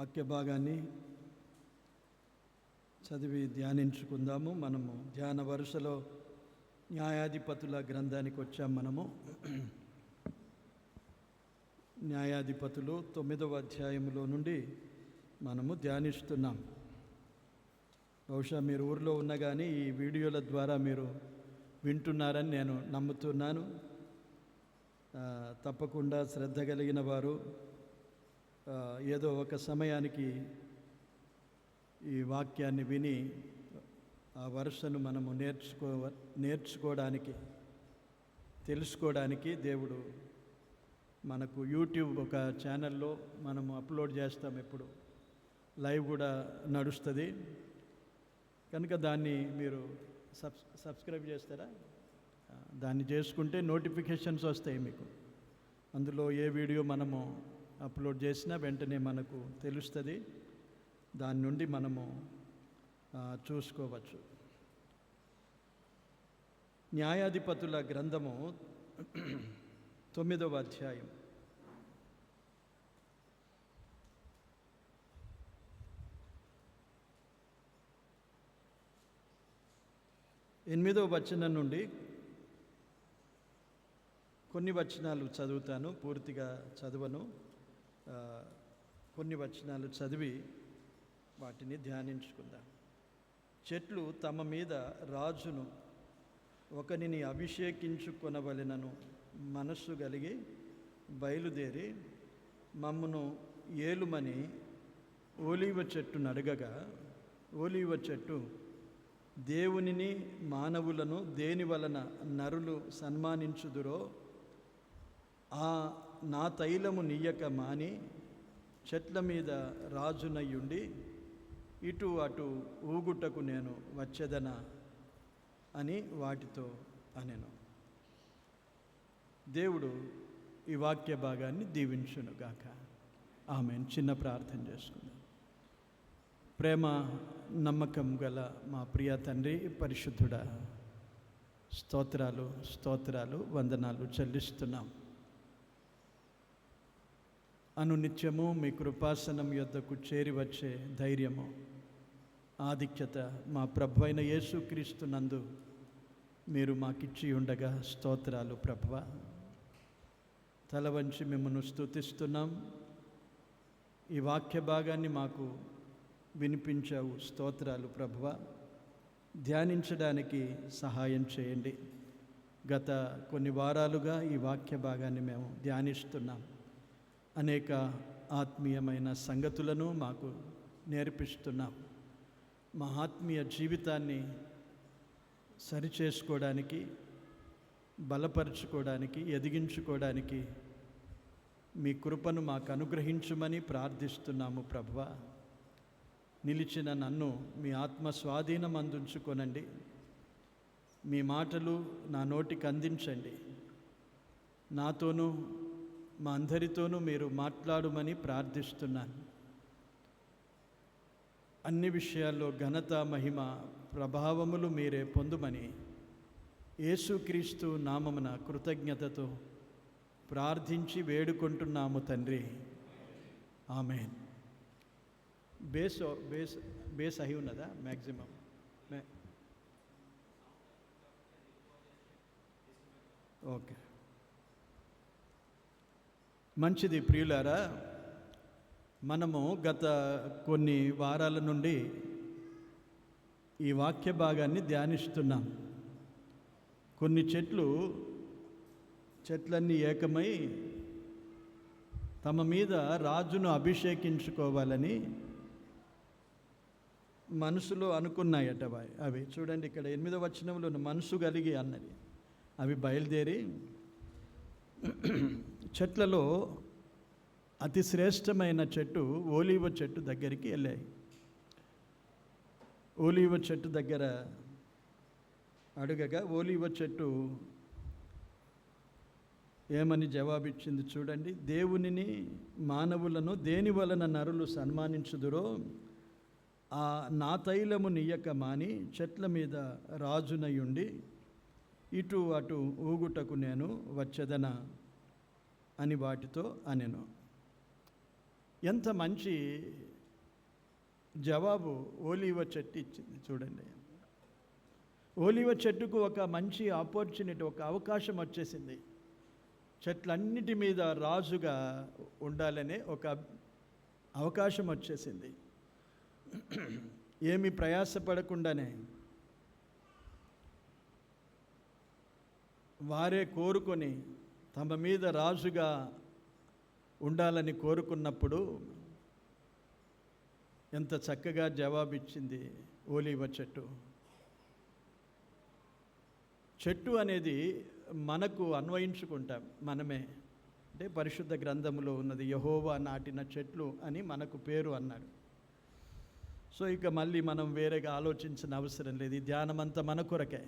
వాక్య భాగాన్ని చదివి ధ్యానించుకుందాము. మనము ధ్యాన వరుసలో న్యాయాధిపతుల గ్రంథానికి వచ్చాం. మనము న్యాయాధిపతులు 9వ అధ్యాయంలో నుండి మనము ధ్యానిస్తున్నాం. బహుశా మీరు ఊరిలో ఉన్న కానీ ఈ వీడియోల ద్వారా మీరు వింటున్నారని నేను నమ్ముతున్నాను. తప్పకుండా శ్రద్ధ కలిగిన వారు ఏదో ఒక సమయానికి ఈ వాక్యాన్ని విని ఆ వరుసను మనము నేర్చుకోవడానికి తెలుసుకోవడానికి దేవుడు మనకు యూట్యూబ్ ఒక ఛానల్లో మనము అప్లోడ్ చేస్తాం. ఎప్పుడు లైవ్ కూడా నడుస్తుంది కనుక దాన్ని మీరు సబ్స్క్రైబ్ చేస్తారా? దాన్ని చేసుకుంటే నోటిఫికేషన్స్ వస్తాయి మీకు. అందులో ఏ వీడియో మనము అప్లోడ్ చేసినా వెంటనే మనకు తెలుస్తుంది. దాని నుండి మనము చూసుకోవచ్చు. న్యాయాధిపతుల గ్రంథము 9వ అధ్యాయం. ఎనిమిదవ వచనం నుండి కొన్ని వచనాలు చదువుతాను, పూర్తిగా చదవను. కొన్ని వచనాలు చదివి వాటిని ధ్యానించుకుందాం. చెట్లు తమ మీద రాజును ఒకనిని అభిషేకించుకొనవలెనను మనస్సు కలిగి బయలుదేరి మమ్మును ఏలుమని ఓలీవ చెట్టును అడగగా, ఓలీవ చెట్టు దేవునిని మానవులను దేని వలన నరులు సన్మానించుదురో నా తైలము నీయక మాని చెట్ల మీద రాజునయ్యుండి ఇటు అటు ఊగుటకు నేను వచ్చేదనా అని వాటితో అనెను. దేవుడు ఈ వాక్య భాగాన్ని దీవించునుగాక. ఆమేన్. చిన్న ప్రార్థన చేసుకుందాం. ప్రేమ నమ్మకం గల మా ప్రియ తండ్రి, పరిశుద్ధుడా, స్తోత్రాలు వందనాలు చెల్లిస్తున్నాం. అనునిత్యము మీ కృపాసనం యొద్దకు చేరి వచ్చే ధైర్యము, ఆధిక్యత మా ప్రభు అయిన యేసుక్రీస్తు నందు మీరు మాకిచ్చి ఉండగా స్తోత్రాలు ప్రభువా. తల వంచి మిమ్మల్ని స్తుతిస్తున్నాం. ఈ వాక్య భాగాన్ని మాకు వినిపించావు, స్తోత్రాలు ప్రభువా. ధ్యానించడానికి సహాయం చేయండి. గత కొన్ని వారాలుగా ఈ వాక్య భాగాన్ని మేము ధ్యానిస్తున్నాం. అనేక ఆత్మీయమైన సంగతులను మాకు నేర్పిస్తున్నాం. మా ఆత్మీయ జీవితాన్ని సరిచేసుకోవడానికి, బలపరుచుకోవడానికి, ఎదిగించుకోవడానికి మీ కృపను మాకు అనుగ్రహించుమని ప్రార్థిస్తున్నాము ప్రభువా. నిలిచిన నన్ను మీ ఆత్మ స్వాధీనం అందించుకొనండి. మీ మాటలు నా నోటికి అందించండి. నాతోనూ మా అందరితోనూ మీరు మాట్లాడమని ప్రార్థిస్తున్నాను. అన్ని విషయాల్లో ఘనత, మహిమ, ప్రభావములు మీరే పొందుమని యేసుక్రీస్తు నామమున కృతజ్ఞతతో ప్రార్థించి వేడుకుంటున్నాము తండ్రి. ఆమేన్. బేస్ అయి ఉన్నదా? మ్యాక్సిమం ఓకే, మంచిది. ప్రియులారా, మనము గత కొన్ని వారాల నుండి ఈ వాక్య భాగాన్ని ధ్యానిస్తున్నాం. కొన్ని చెట్లన్నీ ఏకమై తమ మీద రాజును అభిషేకించుకోవాలని మనసులో అనుకున్నాయట. అవి చూడండి, ఇక్కడ 8వ వచనంలో మనసు కలిగి అన్నది. అవి బయలుదేరి చెట్లలో అతి శ్రేష్టమైన చెట్టు ఓలీవ చెట్టు దగ్గరికి వెళ్ళాయి. ఓలీవ చెట్టు దగ్గర అడగగా ఓలీవ చెట్టు ఏమని జవాబిచ్చింది చూడండి. దేవునిని మానవులను దేని వలన నరులు సన్మానించుదురో నా తైలము నీయక మాని చెట్ల మీద రాజునయుండి ఇటు అటు ఊగుటకు నేను వచ్చేదనా అని వాటితో అనెను. ఎంత మంచి జవాబు ఓలీవ చెట్టు ఇచ్చింది. చూడండి, ఓలీవ చెట్టుకు ఒక మంచి ఆపర్చునిటీ, ఒక అవకాశం వచ్చేసింది. చెట్లన్నిటి మీద రాజుగా ఉండాలనే ఒక అవకాశం వచ్చేసింది. ఏమి ప్రయాసపడకుండానే వారే కోరుకొని తమ మీద రాజుగా ఉండాలని కోరుకున్నప్పుడు ఎంత చక్కగా జవాబిచ్చింది ఓలీవ చెట్టు. చెట్టు అనేది మనకు అన్వయించుకుంటాం మనమే. అంటే పరిశుద్ధ గ్రంథములో ఉన్నది యెహోవా నాటిన చెట్లు అని మనకు పేరు అన్నాడు. సో ఇక మళ్ళీ మనం వేరేగా ఆలోచించిన అవసరం లేదు. ఈ ధ్యానమంతా మన కొరకే.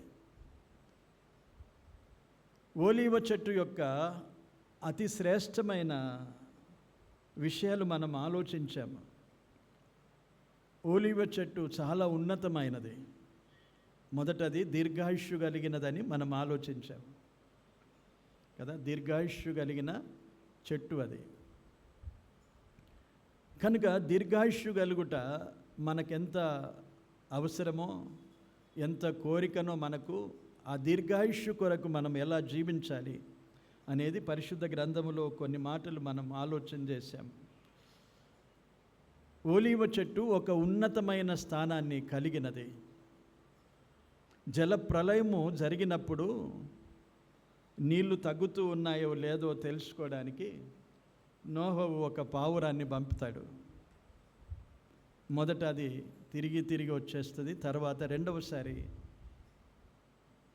ఓలీవ చెట్టు యొక్క అతి శ్రేష్టమైన విషయాలు మనం ఆలోచించాము. ఓలీవ చెట్టు చాలా ఉన్నతమైనది. మొదటది దీర్ఘాయుష్యు కలిగినదని మనం ఆలోచించాము కదా. దీర్ఘాయుష్యు కలిగిన చెట్టు అది. కనుక దీర్ఘాయుష్యు కలుగుట మనకెంత అవసరమో, ఎంత కోరికనో మనకు, ఆ దీర్ఘాయుష్యు కొరకు మనం ఎలా జీవించాలి అనేది పరిశుద్ధ గ్రంథములో కొన్ని మాటలు మనం ఆలోచన చేశాం. ఓలీవ చెట్టు ఒక ఉన్నతమైన స్థానాన్ని కలిగినది. జల ప్రళయము జరిగినప్పుడు నీళ్లు తగ్గుతూ ఉన్నాయో లేదో తెలుసుకోవడానికి నోహవు ఒక పావురాన్ని పంపుతాడు. మొదట అది తిరిగి వచ్చేస్తుంది. తర్వాత రెండవసారి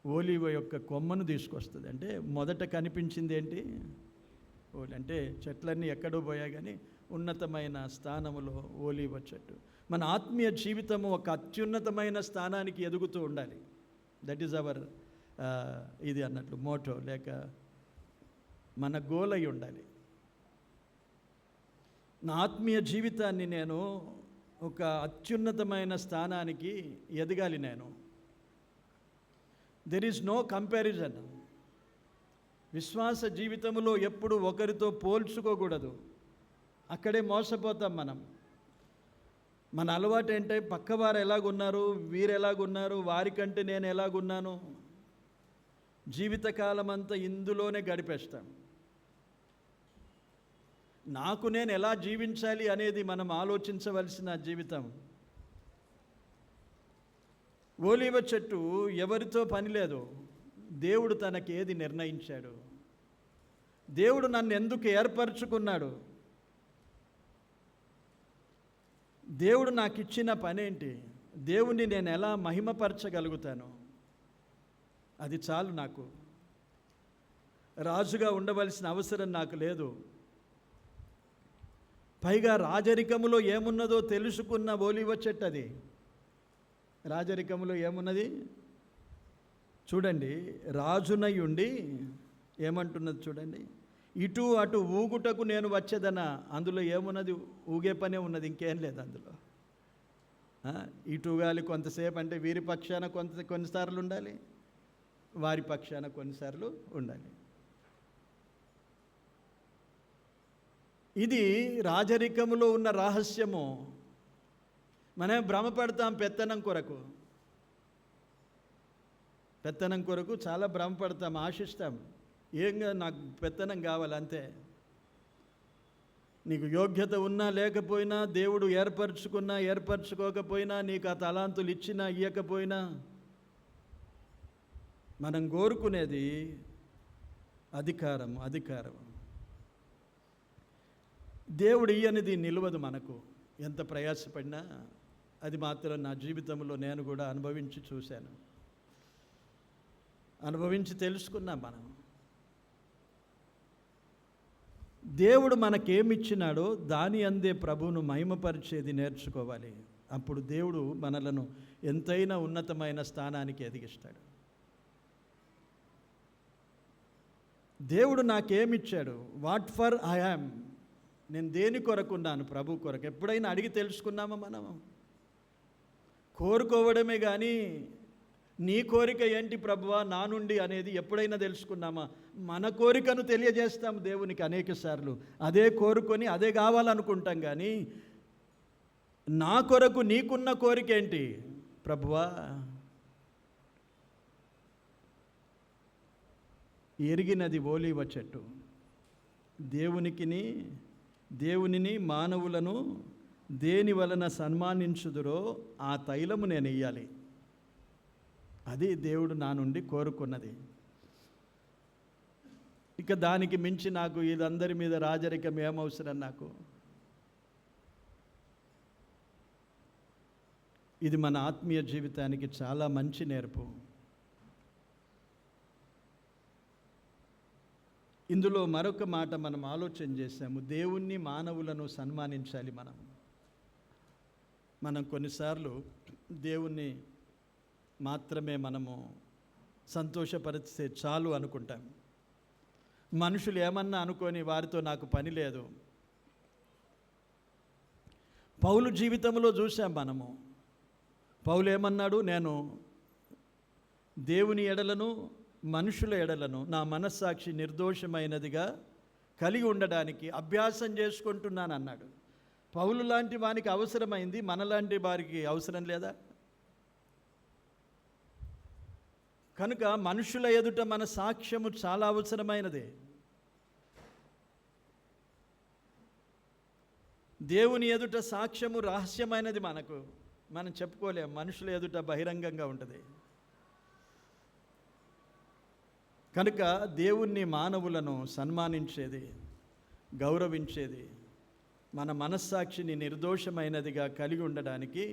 ఓలీవ యొక్క కొమ్మను తీసుకొస్తుంది. అంటే మొదట కనిపించింది ఏంటి? అంటే చెట్లన్నీ ఎక్కడో పోయా కానీ ఉన్నతమైన స్థానములో ఓలీవ చెట్టు. మన ఆత్మీయ జీవితము ఒక అత్యున్నతమైన స్థానానికి ఎదుగుతూ ఉండాలి. దట్ ఈజ్ అవర్ ఇది అన్నట్లు మోటో, లేక మన గోల్ అయి ఉండాలి. నా ఆత్మీయ జీవితాన్ని నేను ఒక అత్యున్నతమైన స్థానానికి ఎదగాలి. నేను దెర్ ఈజ్ నో కంపారిజన్. విశ్వాస జీవితంలో ఎప్పుడు ఒకరితో పోల్చుకోకూడదు. అక్కడే మోసపోతాం మనం. మన అలవాటు ఏంటంటే పక్కవారు ఎలాగున్నారు, వీరు ఎలాగున్నారు, వారికంటే నేను ఎలాగున్నాను, జీవితకాలం అంతా ఇందులోనే గడిపేస్తాం. నాకు నేను ఎలా జీవించాలి అనేది మనం ఆలోచించవలసిన జీవితం. ఓలీవ చెట్టు ఎవరితో పని లేదు. దేవుడు తనకి ఏది నిర్ణయించాడు, దేవుడు నన్ను ఎందుకు ఏర్పరచుకున్నాడు, దేవుడు నాకు ఇచ్చిన పనేంటి, దేవుణ్ణి నేను ఎలా మహిమపరచగలుగుతాను, అది చాలు నాకు. రాజుగా ఉండవలసిన అవసరం నాకు లేదు. పైగా రాజరికములో ఏమున్నదో తెలుసుకున్న ఓలీవ చెట్టు అది. రాజరికములో ఏమున్నది చూడండి. రాజునై ఉండి ఏమంటున్నది చూడండి. ఇటు అటు ఊగుటకు నేను వచ్చేదనా. అందులో ఏమున్నది? ఊగే పనే ఉన్నది, ఇంకేం లేదు అందులో. ఇటు ఊగాలి కొంతసేపు, అంటే వీరి పక్షాన కొన్నిసార్లు ఉండాలి, వారి పక్షాన కొన్నిసార్లు ఉండాలి. ఇది రాజరికములో ఉన్న రహస్యము. మనం భ్రమపడతాం పెత్తనం కొరకు చాలా భ్రమపడతాం, ఆశిస్తాం. ఏంగా నాకు పెత్తనం కావాలి అంతే. నీకు యోగ్యత ఉన్నా లేకపోయినా, దేవుడు ఏర్పరచుకోకపోయినా, నీకు ఆ తలాంతులు ఇచ్చినా ఇవ్వకపోయినా, మనం కోరుకునేది అధికారం. దేవుడు ఇయ్యనిది నిలవదు మనకు. ఎంత ప్రయాసపడినా అది మాత్రం నా జీవితంలో నేను కూడా అనుభవించి చూశాను, అనుభవించి తెలుసుకున్నాం. మనం దేవుడు మనకేమిచ్చినాడో దాని అందే ప్రభువును మహిమపరిచేది నేర్చుకోవాలి. అప్పుడు దేవుడు మనలను ఎంతైనా ఉన్నతమైన స్థానానికి ఎదిగిస్తాడు. దేవుడు నాకేమిచ్చాడు, వాట్ ఫర్ ఐ యామ్, నేను దేని కొరకున్నాను, ప్రభు కొరకు. ఎప్పుడైనా అడిగి తెలుసుకున్నామా? మనం కోరుకోవడమే కానీ నీ కోరిక ఏంటి ప్రభువా నా నుండి అనేది ఎప్పుడైనా తెలుసుకున్నామా? మన కోరికను తెలియజేస్తాం దేవునికి అనేక సార్లు. అదే కోరుకొని అదే కావాలనుకుంటాం. కానీ నా కొరకు నీకున్న కోరిక ఏంటి ప్రభువా? ఎరిగినది ఓలీవ చెట్టు. దేవునిని మానవులను దేని వలన సన్మానించుదురో ఆ తైలము నేను ఇయ్యాలి. అది దేవుడు నా నుండి కోరుకున్నది. ఇక దానికి మించి నాకు ఇదందరి మీద రాజరికం ఏమవసరం నాకు? ఇది మన ఆత్మీయ జీవితానికి చాలా మంచి నేర్పు. ఇందులో మరొక మాట మనం ఆలోచన చేశాము. దేవుణ్ణి మానవులను సన్మానించాలి. మనం కొన్నిసార్లు దేవుణ్ణి మాత్రమే మనము సంతోషపరిస్తే చాలు అనుకుంటాం. మనుషులు ఏమన్నా అనుకొని వారితో నాకు పని లేదు. పౌలు జీవితంలో చూసాం మనము. పౌలు ఏమన్నాడు? నేను దేవుని ఎడలను మనుషుల ఎడలను నా మనస్సాక్షి నిర్దోషమైనదిగా కలిగి ఉండడానికి అభ్యాసం చేసుకుంటున్నాను అన్నాడు. పౌలు లాంటి వానికి అవసరమైంది, మనలాంటి వారికి అవసరం లేదా? కనుక మనుషుల ఎదుట మన సాక్ష్యము చాలా అవసరమైనది. దేవుని ఎదుట సాక్ష్యము రహస్యమైనది. మనం చెప్పుకోలేం. మనుషుల ఎదుట బహిరంగంగా ఉంటుంది. కనుక దేవుణ్ణి మానవులను సన్మానించేది, గౌరవించేది, మన మనస్సాక్షిని నిర్దోషమైనదిగా కలిగి ఉండడానికి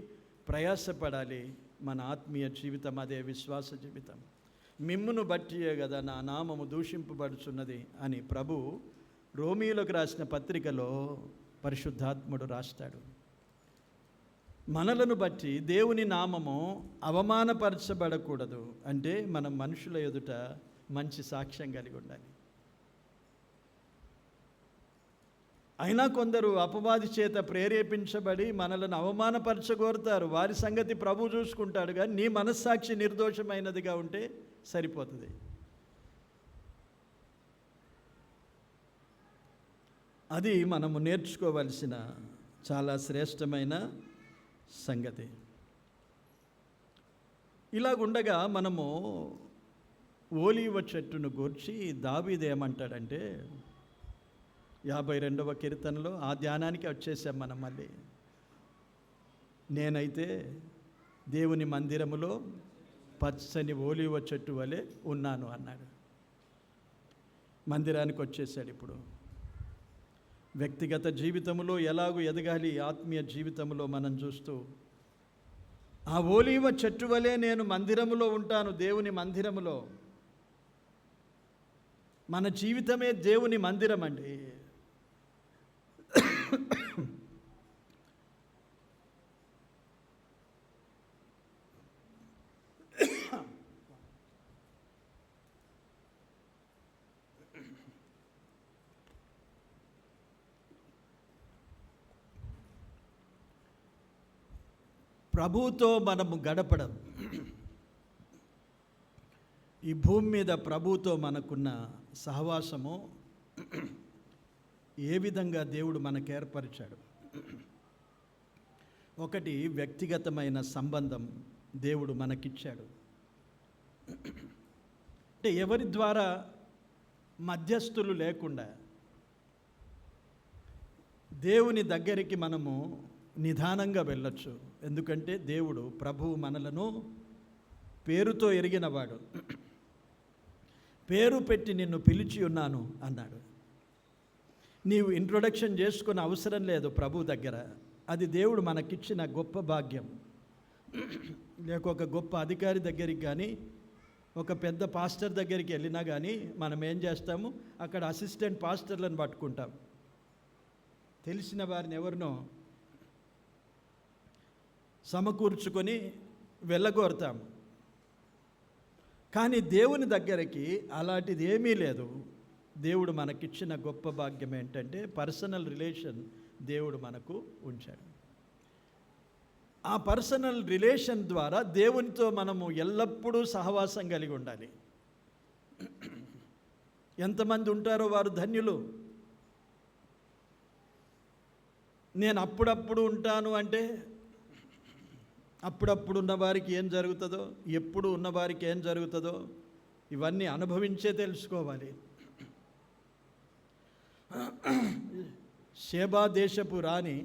ప్రయాసపడాలి. మన ఆత్మీయ జీవితం అదే, విశ్వాస జీవితం. మిమ్మును బట్టియే కదా నా నామము దూషింపబడుచున్నది అని ప్రభు రోమీయులకు రాసిన పత్రికలో పరిశుద్ధాత్ముడు రాస్తాడు. మనలను బట్టి దేవుని నామము అవమానపరచబడకూడదు అంటే మనం మనుషుల ఎదుట మంచి సాక్ష్యం కలిగి ఉండాలి. అయినా కొందరు అపవాది చేత ప్రేరేపించబడి మనలను అవమానపరచగోరుతారు. వారి సంగతి ప్రభు చూసుకుంటాడు. కానీ నీ మనస్సాక్షి నిర్దోషమైనదిగా ఉంటే సరిపోతుంది. అది మనము నేర్చుకోవలసిన చాలా శ్రేష్టమైన సంగతి. ఇలాగుండగా మనము ఓలీవ చెట్టును గూర్చి దావీదు ఏమంటాడంటే 52వ కీర్తనలో ఆ ధ్యానానికి వచ్చేసాం మనం. మళ్ళీ నేనైతే దేవుని మందిరములో పచ్చని ఓలీవ చెట్టు వలె ఉన్నాను అన్నాడు. మందిరానికి వచ్చేసాడు. ఇప్పుడు వ్యక్తిగత జీవితంలో ఎలాగూ ఎదగాలి, ఆత్మీయ జీవితంలో మనం చూస్తూ ఆ ఓలీవ చెట్టు వలె నేను మందిరములో ఉంటాను, దేవుని మందిరములో. మన జీవితమే దేవుని మందిరం అండి. ప్రభువుతో మనము గడపడం, ఈ భూమి మీద ప్రభువుతో మనకున్న సహవాసము ఏ విధంగా దేవుడు మనకు ఏర్పరిచాడు. ఒకటి, వ్యక్తిగతమైన సంబంధం దేవుడు మనకిచ్చాడు. అంటే ఎవరి ద్వారా మధ్యస్థులు లేకుండా దేవుని దగ్గరికి మనము నిదానంగా వెళ్ళొచ్చు. ఎందుకంటే దేవుడు, ప్రభువు మనలను పేరుతో ఎరిగినవాడు. పేరు పెట్టి నిన్ను పిలిచి ఉన్నాను అన్నాడు. నీవు ఇంట్రొడక్షన్ చేసుకునే అవసరం లేదు ప్రభు దగ్గర. అది దేవుడు మనకిచ్చిన గొప్ప భాగ్యం. లేక ఒక గొప్ప అధికారి దగ్గరికి కానీ, ఒక పెద్ద పాస్టర్ దగ్గరికి వెళ్ళినా కానీ మనం ఏం చేస్తాము? అక్కడ అసిస్టెంట్ పాస్టర్లను పట్టుకుంటాం. తెలిసిన వారిని ఎవరినో సమకూర్చుకొని వెళ్ళగోరుతాము. కానీ దేవుని దగ్గరికి అలాంటిది ఏమీ లేదు. దేవుడు మనకిచ్చిన గొప్ప భాగ్యం ఏంటంటే పర్సనల్ రిలేషన్ దేవుడు మనకు ఉంచాడు. ఆ పర్సనల్ రిలేషన్ ద్వారా దేవునితో మనము ఎల్లప్పుడూ సహవాసం కలిగి ఉండాలి. ఎంతమంది ఉంటారో వారు ధన్యులు. నేను అప్పుడప్పుడు ఉంటాను అంటే అప్పుడప్పుడు ఉన్న వారికి ఏం జరుగుతుందో, ఎప్పుడు ఉన్న వారికి ఏం జరుగుతుందో ఇవన్నీ అనుభవించే తెలుసుకోవాలి. షేబా దేశపు రాణి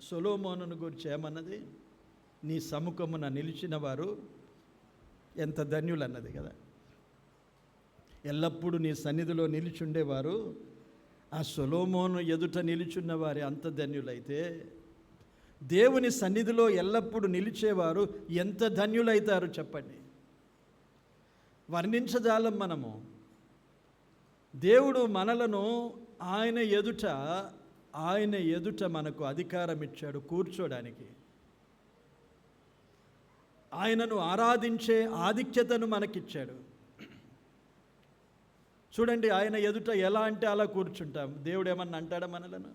సొలొమోనును గురించి ఏమన్నది? నీ సముఖమున నిలిచిన వారు ఎంత ధన్యులు అన్నది కదా. ఎల్లప్పుడూ నీ సన్నిధిలో నిలిచుండేవారు ఆ సొలొమోను ఎదుట నిలిచున్న వారి అంత ధన్యులైతే దేవుని సన్నిధిలో ఎల్లప్పుడూ నిలిచేవారు ఎంత ధన్యులైతారు చెప్పండి. వర్ణించజాలం మనము. దేవుడు మనలను ఆయన ఎదుట మనకు అధికారం ఇచ్చాడు కూర్చోడానికి. ఆయనను ఆరాధించే ఆధిక్యతను మనకిచ్చాడు. చూడండి, ఆయన ఎదుట ఎలా అంటే అలా కూర్చుంటాం. దేవుడు ఏమన్నా అంటాడా మనలను?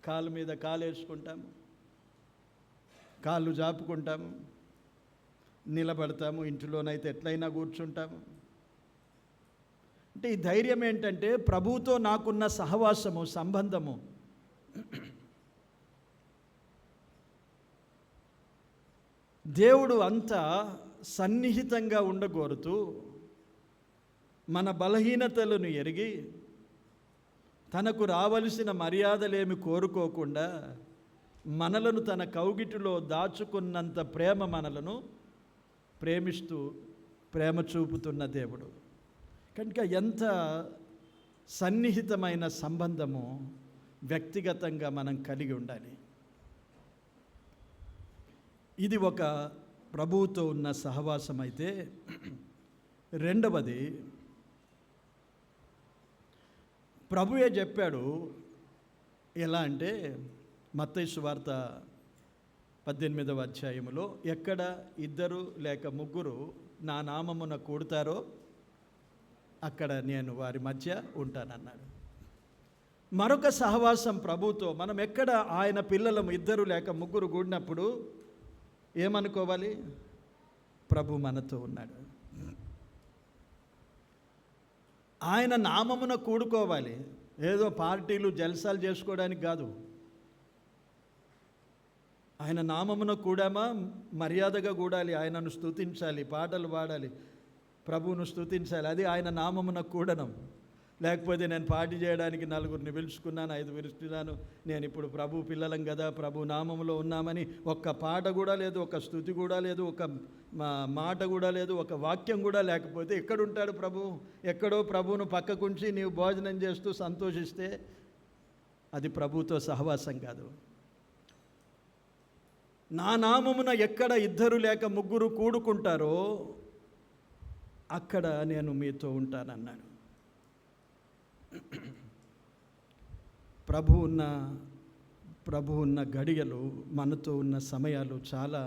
కాలు మీద కాలు వేసుకుంటాము, కాళ్ళు జాపుకుంటాము, నిలబడతాము, ఇంటిలోనైతే ఎట్లయినా కూర్చుంటాము. అంటే ఈ ధైర్యం ఏంటంటే ప్రభువుతో నాకున్న సహవాసము, సంబంధము. దేవుడు అంత సన్నిహితంగా ఉండగోరుతూ మన బలహీనతలను ఎరిగి తనకు రావలసిన మర్యాదలేమి కోరుకోకుండా మనలను తన కౌగిటిలో దాచుకున్నంత ప్రేమ మనలను ప్రేమిస్తూ ప్రేమ చూపుతున్న దేవుడు. కనుక ఎంత సన్నిహితమైన సంబంధము వ్యక్తిగతంగా మనం కలిగి ఉండాలి. ఇది ఒక ప్రభువుతో ఉన్న సహవాసం అయితే, రెండవది ప్రభువే చెప్పాడు. ఎలా అంటే మత్తయి సువార్త 18వ అధ్యాయములో, ఎక్కడ ఇద్దరు లేక ముగ్గురు నా నామమున కూడతారో అక్కడ నేను వారి మధ్య ఉంటానన్నాడు. మరొక సహవాసం ప్రభువుతో మనం ఎక్కడ ఆయన పిల్లలము ఇద్దరు లేక ముగ్గురు కూడినప్పుడు ఏమనుకోవాలి? ప్రభు మనతో ఉన్నాడు. ఆయన నామమున కూడుకోవాలి. ఏదో పార్టీలు జల్సాలు చేసుకోవడానికి కాదు. ఆయన నామమున కూడామా మర్యాదగా కూడాలి, ఆయనను స్తుతించాలి, పాటలు పాడాలి, ప్రభువును స్తుతించాలి. అది ఆయన నామమున కూడనం. లేకపోతే నేను పార్టీ చేయడానికి నలుగురిని పిలుచుకున్నాను, 5 పిలుచుకున్నాను, నేను ఇప్పుడు ప్రభు పిల్లలం కదా, ప్రభు నామములో ఉన్నామని ఒక్క పాట కూడా లేదు, ఒక స్తుతి కూడా లేదు, ఒక మాట కూడా లేదు, ఒక వాక్యం కూడా లేకపోతే ఎక్కడుంటాడు ప్రభు? ఎక్కడో ప్రభువును పక్కకుంచి నీవు భోజనం చేస్తూ సంతోషిస్తే అది ప్రభువుతో సహవాసం కాదు. నా నామమున ఎక్కడ ఇద్దరు లేక ముగ్గురు కూడుకుంటారో అక్కడ నేను మీతో ఉంటానన్నాడు. ప్రభు ఉన్న గడియలు, మనతో ఉన్న సమయాలు చాలా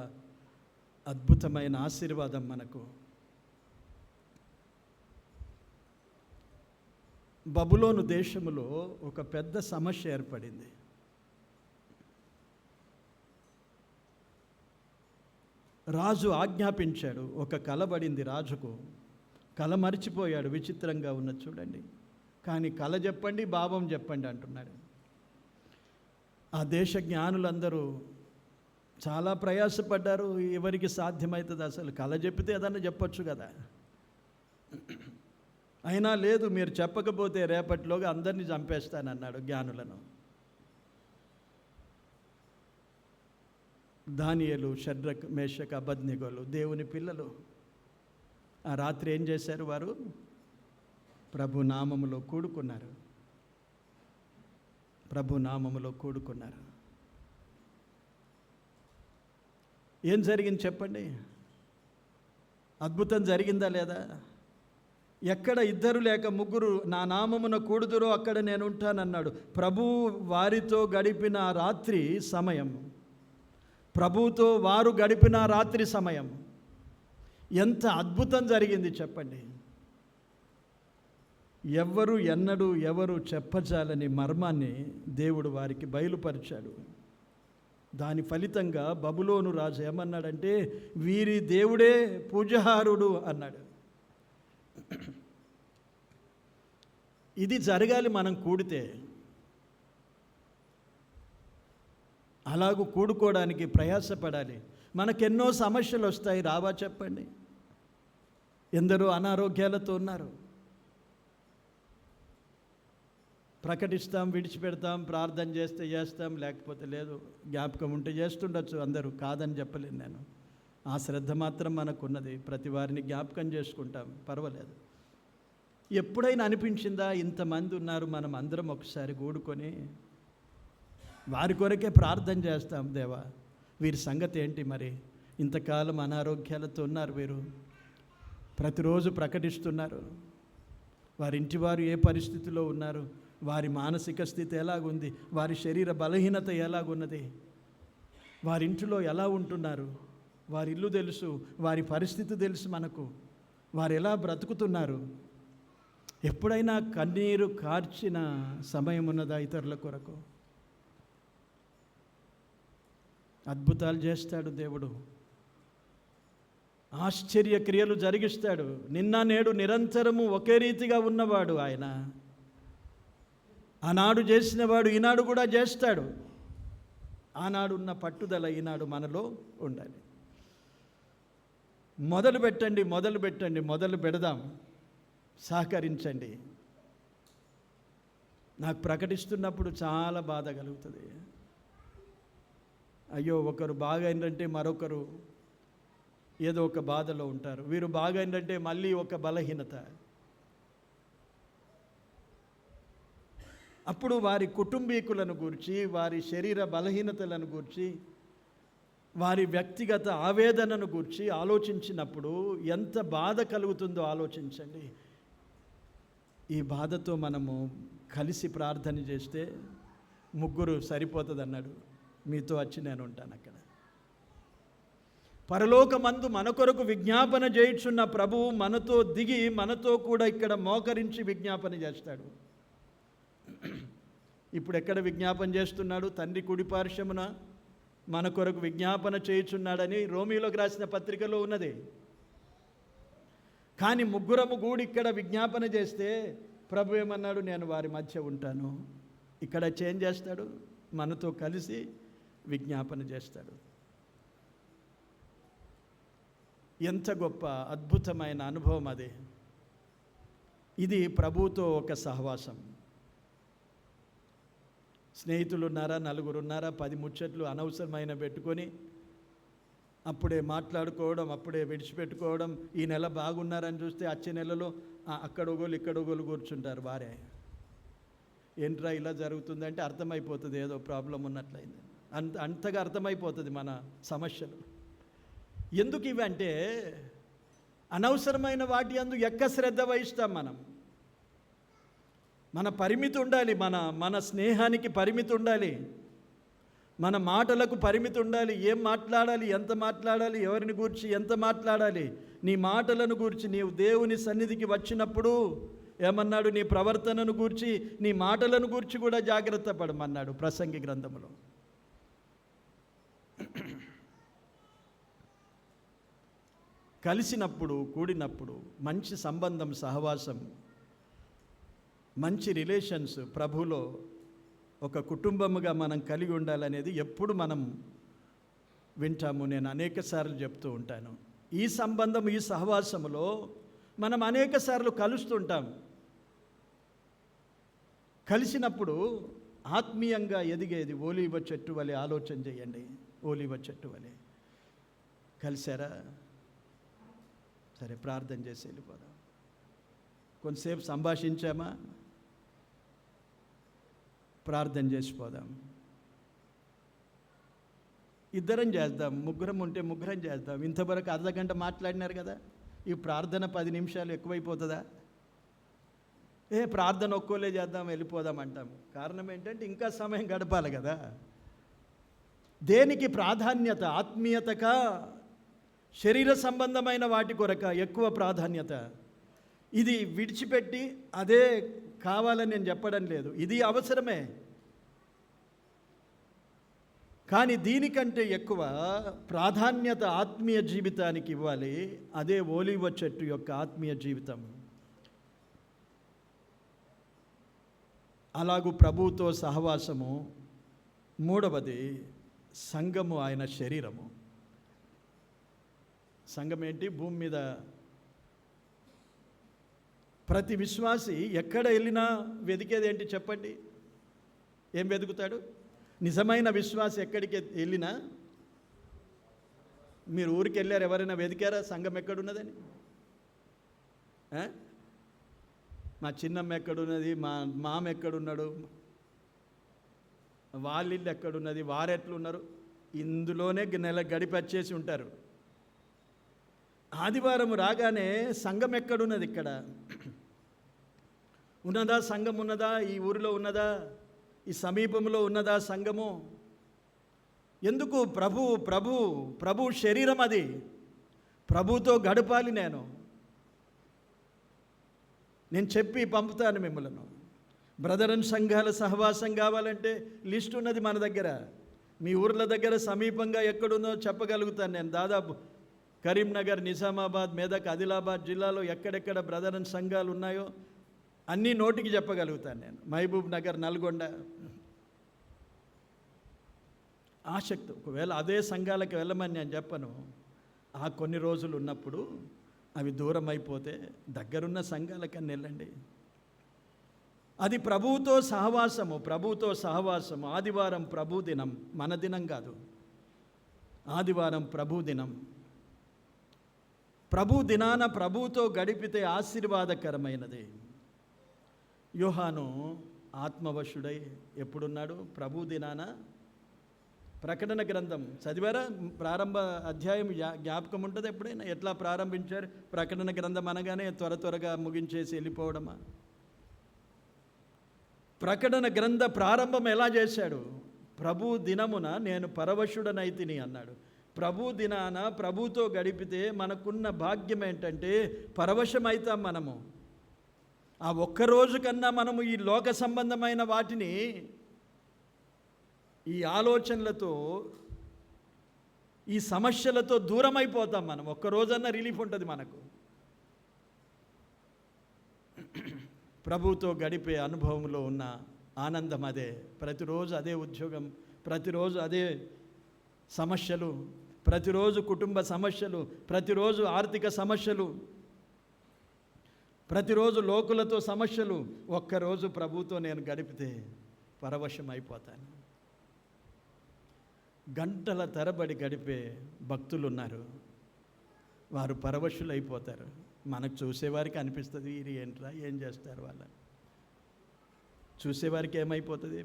అద్భుతమైన ఆశీర్వాదం మనకు. బబులోను దేశములో ఒక పెద్ద సమస్య ఏర్పడింది. రాజు ఆజ్ఞాపించాడు. ఒక కల పడింది రాజుకు. కల మరిచిపోయాడు. విచిత్రంగా ఉన్నది చూడండి. కానీ కల చెప్పండి, భావం చెప్పండి అంటున్నాడు. ఆ దేశ జ్ఞానులందరూ చాలా ప్రయాసపడ్డారు. ఎవరికి సాధ్యమవుతుంది? అసలు కల చెప్పితే ఏదన్నా చెప్పొచ్చు కదా. అయినా లేదు, మీరు చెప్పకపోతే రేపటిలోగా అందరినీ చంపేస్తానన్నాడు జ్ఞానులను. దానియేలు, షడ్రక్, మేషక్, అబద్నెగోలు దేవుని పిల్లలు. ఆ రాత్రి ఏం చేశారు? వారు ప్రభు నామములో కూడుకున్నారు. ప్రభు నామములో కూడుకున్నారు. ఏం జరిగింది చెప్పండి? అద్భుతం జరిగిందా లేదా? ఎక్కడ ఇద్దరు లేక ముగ్గురు నా నామమున కూడుదురో అక్కడ నేను ఉంటానన్నాడు. ప్రభు వారితో గడిపిన రాత్రి సమయం, ప్రభువుతో వారు గడిపిన రాత్రి సమయం ఎంత అద్భుతం జరిగింది చెప్పండి. ఎవరు చెప్పజాలని మర్మాన్ని దేవుడు వారికి బయలుపరిచాడు. దాని ఫలితంగా బబులోను రాజు ఏమన్నాడంటే, వీరి దేవుడే పూజహారుడు అన్నాడు. ఇది జరగాలి మనం కూడితే. అలాగూ కూడుకోవడానికి ప్రయాసపడాలి. మనకెన్నో సమస్యలు వస్తాయి, రావా చెప్పండి? ఎందరో అనారోగ్యాలతో ఉన్నారు. ప్రకటిస్తాం, విడిచిపెడతాం, ప్రార్థన చేస్తే చేస్తాం, లేకపోతే లేదు. జ్ఞాపకం ఉంటే చేస్తుండొచ్చు అందరూ, కాదని చెప్పలేను నేను. ఆ శ్రద్ధ మాత్రం మనకున్నది. ప్రతి వారిని జ్ఞాపకం చేసుకుంటాం, పర్వాలేదు. ఎప్పుడైనా అనిపించిందా ఇంతమంది ఉన్నారు, మనం అందరం ఒకసారి కూడుకొని వారి కొరకే ప్రార్థన చేస్తాం? దేవా, వీరి సంగతి ఏంటి మరి? ఇంతకాలం అనారోగ్యాలతో ఉన్నారు వీరు, ప్రతిరోజు ప్రకటిస్తున్నారు. వారి ఇంటి వారు ఏ పరిస్థితిలో ఉన్నారు, వారి మానసిక స్థితి ఎలాగుంది, వారి శరీర బలహీనత ఎలాగున్నది, వారి ఇంటిలో ఎలా ఉంటున్నారు, వారి ఇల్లు తెలుసు, వారి పరిస్థితి తెలుసు మనకు, వారు ఎలా బ్రతుకుతున్నారు. ఎప్పుడైనా కన్నీరు కార్చిన సమయం ఉన్నదా ఇతరుల కొరకు? అద్భుతాలు చేస్తాడు దేవుడు, ఆశ్చర్య క్రియలు జరిగిస్తాడు. నిన్న నేడు నిరంతరము ఒకే రీతిగా ఉన్నవాడు ఆయన. ఆనాడు చేసినవాడు ఈనాడు కూడా చేస్తాడు. ఆనాడు ఉన్న పట్టుదల ఈనాడు మనలో ఉండాలి. మొదలు పెట్టండి, మొదలు పెడదాం, సహకరించండి. నాకు ప్రకటిస్తున్నప్పుడు చాలా బాధ కలుగుతుంది. అయ్యో, ఒకరు బాగైందంటే మరొకరు ఏదో ఒక బాధలో ఉంటారు. వీరు బాగైందంటే మళ్ళీ ఒక బలహీనత. అప్పుడు వారి కుటుంబీకులను గూర్చి, వారి శరీర బలహీనతలను గూర్చి, వారి వ్యక్తిగత ఆవేదనను గూర్చి ఆలోచించినప్పుడు ఎంత బాధ కలుగుతుందో ఆలోచించండి. ఈ బాధతో మనము కలిసి ప్రార్థన చేస్తే 3 సరిపోతుంది అన్నాడు. మీతో వచ్చి నేను ఉంటాను అక్కడ. పరలోకమందు మన కొరకు విజ్ఞాపన చేయుచున్న ప్రభువు మనతో దిగి మనతో కూడా ఇక్కడ మోకరించి విజ్ఞాపన చేస్తాడు. ఇప్పుడు ఎక్కడ విజ్ఞాపన చేస్తున్నాడు? తండ్రి కుడి పార్శ్వమున మన కొరకు విజ్ఞాపన చేయుచున్నాడని రోమీలోకి రాసిన పత్రికలో ఉన్నది. కానీ 3 కూడి ఇక్కడ విజ్ఞాపన చేస్తే ప్రభు ఏమన్నాడు? నేను వారి మధ్య ఉంటాను. ఇక్కడ చేంజ్ చేస్తాడు, మనతో కలిసి విజ్ఞాపన చేస్తాడు. ఎంత గొప్ప అద్భుతమైన అనుభవం అది. ఇది ప్రభువుతో ఒక సహవాసం. స్నేహితులు ఉన్నారా, 4 ఉన్నారా, 10 ముచ్చట్లు అనవసరమైన పెట్టుకొని అప్పుడే మాట్లాడుకోవడం, అప్పుడే విడిచిపెట్టుకోవడం. ఈ నెల బాగున్నారని చూస్తే వచ్చే నెలలో అక్కడొగోలు ఇక్కడొగోలు కూర్చుంటారు. వారే ఏంట్రా ఇలా జరుగుతుందంటే అర్థమైపోతుంది ఏదో ప్రాబ్లం ఉన్నట్లయింది. అంతగా అర్థమైపోతుంది మన సమస్యలు. ఎందుకు ఇవి అంటే అనవసరమైన వాటి యందు ఎక్క శ్రద్ధ వహిస్తాం మనం. మన పరిమితి ఉండాలి, మన స్నేహానికి పరిమితి ఉండాలి, మన మాటలకు పరిమితి ఉండాలి. ఏం మాట్లాడాలి, ఎంత మాట్లాడాలి, ఎవరిని గూర్చి ఎంత మాట్లాడాలి. నీ మాటలను గూర్చి నీవు దేవుని సన్నిధికి వచ్చినప్పుడు ఏమన్నాడు? నీ ప్రవర్తనను గూర్చి, నీ మాటలను గూర్చి కూడా జాగ్రత్త పడమన్నాడు ప్రసంగి గ్రంథంలో. కలిసినప్పుడు, కూడినప్పుడు మంచి సంబంధం, సహవాసం, మంచి రిలేషన్స్ ప్రభులో ఒక కుటుంబముగా మనం కలిగి ఉండాలనేది ఎప్పుడు మనం వింటాము. నేను అనేక సార్లు చెప్తూ ఉంటాను. ఈ సంబంధం, ఈ సహవాసములో మనం అనేక సార్లు కలుస్తుంటాం. కలిసినప్పుడు ఆత్మీయంగా ఎదిగేది ఓలీవ చెట్టు వలె ఆలోచన చేయండి. ఓలీవ చెట్టు వలె కలిసారా? సరే, ప్రార్థన చేసి వెళ్ళిపోదాం. కొంతసేపు సంభాషించామా? ప్రార్థన చేసిపోదాం. ఇద్దరం చేద్దాం, 3 ఉంటే 3 చేద్దాం. ఇంతవరకు అర్ధగంట మాట్లాడినారు కదా, ఈ ప్రార్థన 10 నిమిషాలు ఎక్కువైపోతుందా? ప్రార్థన ఒక్కోలే చేద్దాం, వెళ్ళిపోదాం అంటాం. కారణం ఏంటంటే ఇంకా సమయం గడపాలి కదా. దేనికి ప్రాధాన్యత? ఆత్మీయతకా, శరీర సంబంధమైన వాటి కొరక ఎక్కువ ప్రాధాన్యత? ఇది విడిచిపెట్టి అదే కావాలని నేను చెప్పడం లేదు, ఇది అవసరమే. కానీ దీనికంటే ఎక్కువ ప్రాధాన్యత ఆత్మీయ జీవితానికి ఇవ్వాలి. అదే ఓలీవ చెట్టు యొక్క ఆత్మీయ జీవితం. అలాగూ ప్రభువుతో సహవాసము. 3వది సంఘము ఆయన శరీరము. సంఘం ఏంటి? భూమి మీద ప్రతి విశ్వాసి ఎక్కడ వెళ్ళినా వెతికేది ఏంటి చెప్పండి? ఏం వెతుకుతాడు? నిజమైన విశ్వాసి ఎక్కడికి వెళ్ళినా, మీరు ఊరికి వెళ్ళారు, ఎవరైనా వెతికారా సంఘం ఎక్కడున్నదని? మా చిన్నమ్మ ఎక్కడున్నది, మా మామ ఎక్కడున్నాడు, వాళ్ళిల్లు ఎక్కడున్నది, వారెట్లున్నారు, ఇందులోనే నెల గడిపచ్చేసి ఉంటారు. ఆదివారం రాగానే సంఘం ఎక్కడున్నది? ఇక్కడ ఉన్నదా? సంఘం ఉన్నదా? ఈ ఊరిలో ఉన్నదా? ఈ సమీపంలో ఉన్నదా సంఘము? ఎందుకు? ప్రభు శరీరం అది. ప్రభుతో గడపాలి. నేను చెప్పి పంపుతాను మిమ్మల్ని. బ్రదర్ అండ్ సంఘాల సహవాసం కావాలంటే లిస్ట్ ఉన్నది మన దగ్గర. మీ ఊర్ల దగ్గర సమీపంగా ఎక్కడున్నో చెప్పగలుగుతాను నేను. దాదాపు కరీంనగర్, నిజామాబాద్, మెదక్, ఆదిలాబాద్ జిల్లాలో ఎక్కడెక్కడ బ్రదర్ అండ్ సంఘాలు ఉన్నాయో అన్నీ నోటికి చెప్పగలుగుతాను నేను. మహబూబ్ నగర్, నల్గొండ. ఆసక్తి. ఒకవేళ అదే సంఘాలకు వెళ్ళమని నేను చెప్పను. ఆ కొన్ని రోజులు ఉన్నప్పుడు అవి దూరం అయిపోతే దగ్గరున్న సంఘాలకన్నా వెళ్ళండి. అది ప్రభువుతో సహవాసము. ఆదివారం ప్రభు దినం, మన దినం కాదు. ఆదివారం ప్రభు దినం. ప్రభు దినాన ప్రభువుతో గడిపితే ఆశీర్వాదకరమైనది. యోహాను ఆత్మవశుడై ఎప్పుడున్నాడు? ప్రభు దినాన. ప్రకటన గ్రంథం చదివారా? ప్రారంభ అధ్యాయం జ్ఞాపకం ఉంటుంది ఎప్పుడైనా? ఎట్లా ప్రారంభించారు? ప్రకటన గ్రంథం అనగానే త్వరగా ముగించేసి వెళ్ళిపోవడమా? ప్రకటన గ్రంథ ప్రారంభం ఎలా చేశాడు? ప్రభు దినమున నేను పరవశుడనైతిని అన్నాడు. ప్రభు దినాన ప్రభుతో గడిపితే మనకున్న భాగ్యం ఏంటంటే పరవశమవుతాం మనము. ఆ ఒక్కరోజు కన్నా మనము ఈ లోక సంబంధమైన వాటిని, ఈ ఆలోచనలతో, ఈ సమస్యలతో దూరం అయిపోతాం మనం. ఒక్కరోజన్నా రిలీఫ్ ఉంటుంది మనకు. ప్రభువుతో గడిపే అనుభవంలో ఉన్న ఆనందం అదే. ప్రతిరోజు అదే ఉద్యోగం, ప్రతిరోజు అదే సమస్యలు, ప్రతిరోజు కుటుంబ సమస్యలు, ప్రతిరోజు ఆర్థిక సమస్యలు, ప్రతిరోజు లోకులతో సమస్యలు. ఒక్కరోజు ప్రభుతో నేను గడిపితే పరవశం అయిపోతాను. గంటల తరబడి గడిపే భక్తులు ఉన్నారు. వారు పరవశులు అయిపోతారు. మనకు చూసేవారికి అనిపిస్తుంది, ఇది ఏంట్రా, ఏం చేస్తారు వాళ్ళ. చూసేవారికి ఏమైపోతుంది?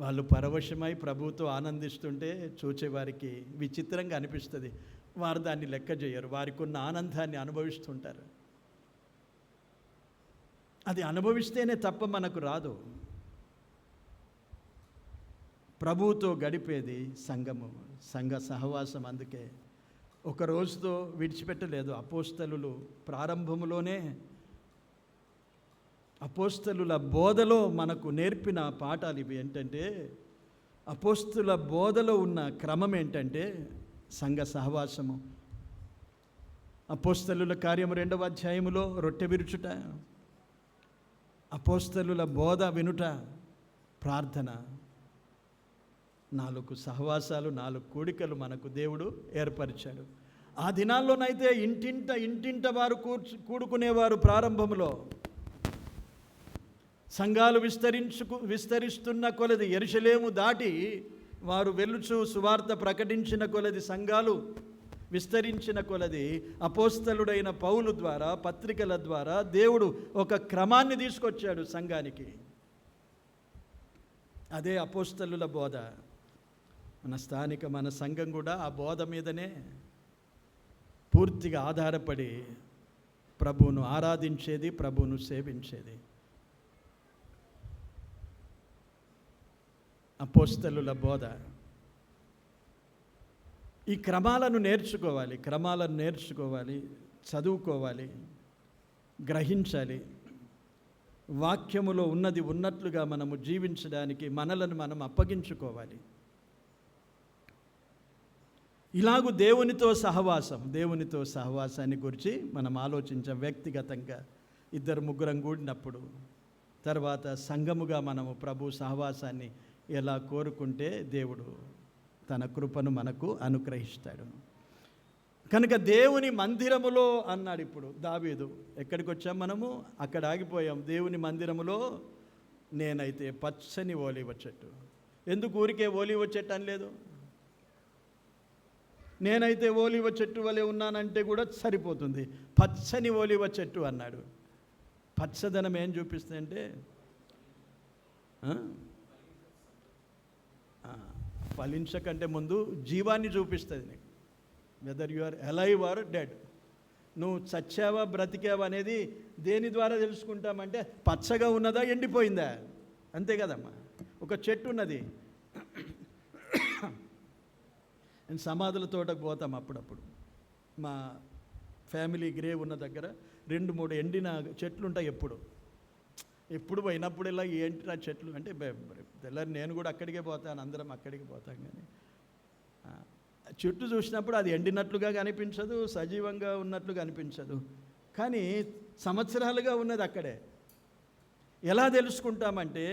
వాళ్ళు పరవశమై ప్రభువుతో ఆనందిస్తుంటే చూచేవారికి విచిత్రంగా అనిపిస్తుంది. వారు దాన్ని లెక్క చేయరు. వారికి ఉన్న ఆనందాన్ని అనుభవిస్తుంటారు. అది అనుభవిస్తేనే తప్ప మనకు రాదు. ప్రభువుతో గడిపేది సంఘము, సంఘ సహవాసం. అందుకే ఒక రోజుతో విడిచిపెట్టలేదు. అపోస్తలులు ప్రారంభములోనే అపోస్తలుల బోధలో మనకు నేర్పిన పాఠాలు ఇవి. ఏంటంటే అపోస్తలుల బోధలో ఉన్న క్రమం ఏంటంటే సంఘ సహవాసము. అపోస్తలుల కార్యము 2వ అధ్యాయములో రొట్టె విరుచుట, అపోస్తలుల బోధ వినుట, ప్రార్థన. 4 సహవాసాలు, 4 కూడికలు మనకు దేవుడు ఏర్పరిచాడు. ఆ దినాల్లోనైతే ఇంటింట వారు కూడుకునేవారు. ప్రారంభంలో సంఘాలు విస్తరిస్తున్న కొలది, యెరూషలేము దాటి వారు వెళ్ళుచు సువార్త ప్రకటించిన కొలది, సంఘాలు విస్తరించిన కొలది, అపోస్తలుడైన పౌలు ద్వారా, పత్రికల ద్వారా దేవుడు ఒక క్రమాన్ని తీసుకొచ్చాడు సంఘానికి. అదే అపోస్తలుల బోధ. మన సంఘం కూడా ఆ బోధ మీదనే పూర్తిగా ఆధారపడి ప్రభువును ఆరాధించేది, ప్రభువును సేవించేది. అపోస్తలుల బోధ. ఈ క్రమాలను నేర్చుకోవాలి, చదువుకోవాలి, గ్రహించాలి. వాక్యములో ఉన్నది ఉన్నట్లుగా మనము జీవించడానికి మనలను మనం అప్పగించుకోవాలి. ఇలాగూ దేవునితో సహవాసాన్ని గురించి మనం ఆలోచించాం వ్యక్తిగతంగా, 2-3 కూడినప్పుడు. తర్వాత సంఘముగా మనము ప్రభు సహవాసాన్ని ఎలా కోరుకుంటే దేవుడు తన కృపను మనకు అనుగ్రహిస్తాడు. కనుక దేవుని మందిరములో అన్నాడు. ఇప్పుడు దావీదు ఎక్కడికి వచ్చాం మనము? అక్కడ ఆగిపోయాం. దేవుని మందిరములో నేనైతే పచ్చని ఓలీవ చెట్టు. ఎందుకు ఊరికే ఓలీవ చెట్టు అనలేదు? నేనైతే ఓలీవ చెట్టు వలె ఉన్నానంటే కూడా సరిపోతుంది. పచ్చని ఓలీవ చెట్టు అన్నాడు. పచ్చదనం ఏం చూపిస్తుంది అంటే ఫలించకంటే ముందు జీవాన్ని చూపిస్తుంది నీకు. Whether you are alive or dead, నువ్వు చచ్చావా బ్రతికావా అనేది దేని ద్వారా తెలుసుకుంటామంటే పచ్చగా ఉన్నదా ఎండిపోయిందా, అంతే కదమ్మా. ఒక చెట్టు ఉన్నది, నేను సమాధుల తోటకు పోతాం అప్పుడప్పుడు. మా ఫ్యామిలీ గ్రేవ్ ఉన్న దగ్గర 2-3 ఎండిన చెట్లు ఉంటాయి. ఎప్పుడు పోయినప్పుడు ఇలా ఏంటి ఆ చెట్లు అంటే తెల్లారి నేను కూడా అక్కడికే పోతాను, అందరం అక్కడికి పోతాం. కానీ చెట్టు చూసినప్పుడు అది ఎండినట్లుగా కనిపించదు, సజీవంగా ఉన్నట్లుగా కనిపించదు. కానీ సంవత్సరాలుగా ఉన్నది అక్కడే. ఎలా తెలుసుకుంటామంటే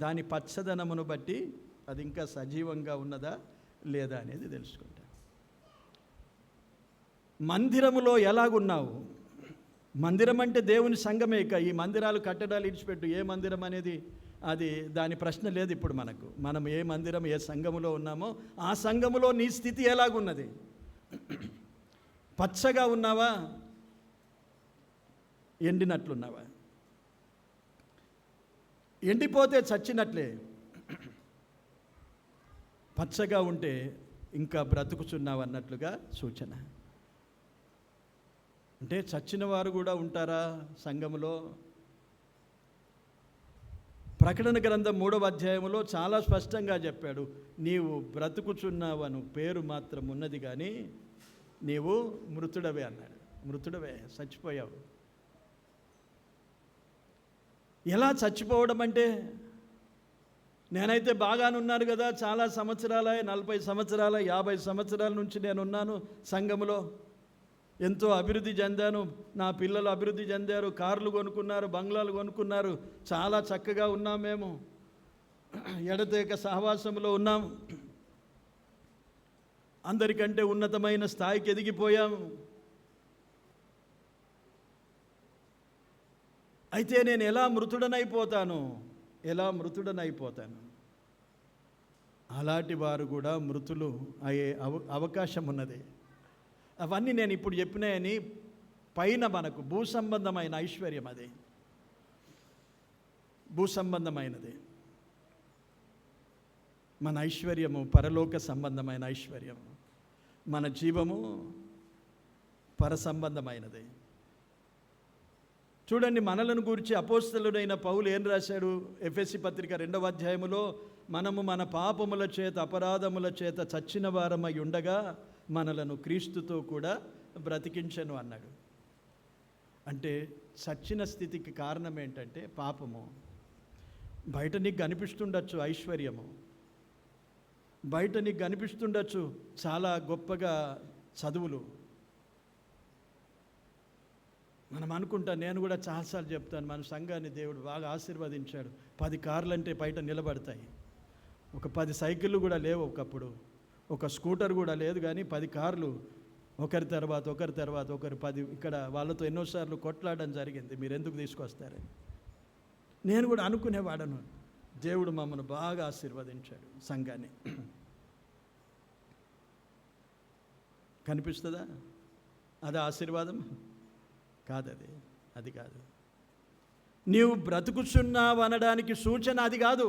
దాని పచ్చదనమును బట్టి అది ఇంకా సజీవంగా ఉన్నదా లేదా అనేది తెలుసుకుంటాం. మందిరములో ఎలాగున్నావు? మందిరం అంటే దేవుని సంఘమే. ఈ మందిరాలు కట్టడాలు ఇడిచిపెట్టు. ఏ మందిరం అనేది అది దాని ప్రశ్న లేదు ఇప్పుడు మనకు. మనం ఏ మందిరం ఏ సంఘములో ఉన్నామో ఆ సంఘములో నీ స్థితి ఎలాగున్నది? పచ్చగా ఉన్నావా, ఎండినట్లున్నావా? ఎండిపోతే చచ్చినట్లే, పచ్చగా ఉంటే ఇంకా బ్రతుకుచున్నావు అన్నట్లుగా సూచన. అంటే చచ్చిన వారు కూడా ఉంటారా సంఘములో? ప్రకటన గ్రంథం 3వ అధ్యాయంలో చాలా స్పష్టంగా చెప్పాడు, నీవు బ్రతుకుచున్నావను పేరు మాత్రం ఉన్నది కానీ నీవు మృతుడవే అన్నాడు. మృతుడవే, చచ్చిపోయావు. ఎలా చచ్చిపోవడం అంటే, నేనైతే బాగానున్నాను కదా, చాలా సంవత్సరాల 40 సంవత్సరాల 50 సంవత్సరాల నుంచి నేనున్నాను సంఘములో, ఎంతో అభివృద్ధి చెందాను, నా పిల్లలు అభివృద్ధి చెందారు, కార్లు కొనుక్కున్నారు, బంగ్లాలు కొనుక్కున్నారు, చాలా చక్కగా ఉన్నాం, మేము ఎడతెగక సహవాసంలో ఉన్నాం, అందరికంటే ఉన్నతమైన స్థాయికి ఎదిగిపోయాం. అయితే నేను ఎలా మృతుడనైపోతాను? అలాంటి వారు కూడా మృతులు అయ్యే అవకాశం ఉన్నది. అవన్నీ నేను ఇప్పుడు చెప్పినాయని పైన మనకు భూ సంబంధమైన ఐశ్వర్యం, అది భూ సంబంధమైనది. మన ఐశ్వర్యము పరలోక సంబంధమైన ఐశ్వర్యము, మన జీవము పర సంబంధమైనది. చూడండి, మనలను గురించి అపోస్తలుడైన పౌలు ఏం రాశాడు? ఎఫెసీ పత్రిక 2వ అధ్యాయములో, మనము మన పాపముల చేత అపరాధముల చేత చచ్చిన వారమై ఉండగా మనలను క్రీస్తుతో కూడా బ్రతికించను అన్నాడు. అంటే చచ్చిన స్థితికి కారణం ఏంటంటే పాపము. బయట నీకు కనిపిస్తుండొచ్చు ఐశ్వర్యము, బయట నీకు కనిపిస్తుండొచ్చు చాలా గొప్పగా చదువులు. మనం అనుకుంటాం, నేను కూడా చాలాసార్లు చెప్తాను, మన సంఘాన్ని దేవుడు బాగా ఆశీర్వదించాడు. 10 కార్లు అంటే బయట నిలబడతాయి. ఒక 10 సైకిళ్ళు కూడా లేవు ఒకప్పుడు, ఒక స్కూటర్ కూడా లేదు. కానీ 10 కార్లు ఒకరి తర్వాత ఒకరు 10. ఇక్కడ వాళ్ళతో ఎన్నోసార్లు కొట్లాడడం జరిగింది, మీరు ఎందుకు తీసుకొస్తారని. నేను కూడా అనుకునేవాడను, దేవుడు మమ్మల్ని బాగా ఆశీర్వదించాడు సంఘాన్ని. కనిపిస్తుందా? అది ఆశీర్వాదం కాదు, అది కాదు. నీవు బ్రతుకుచున్నావు అనడానికి సూచన అది కాదు.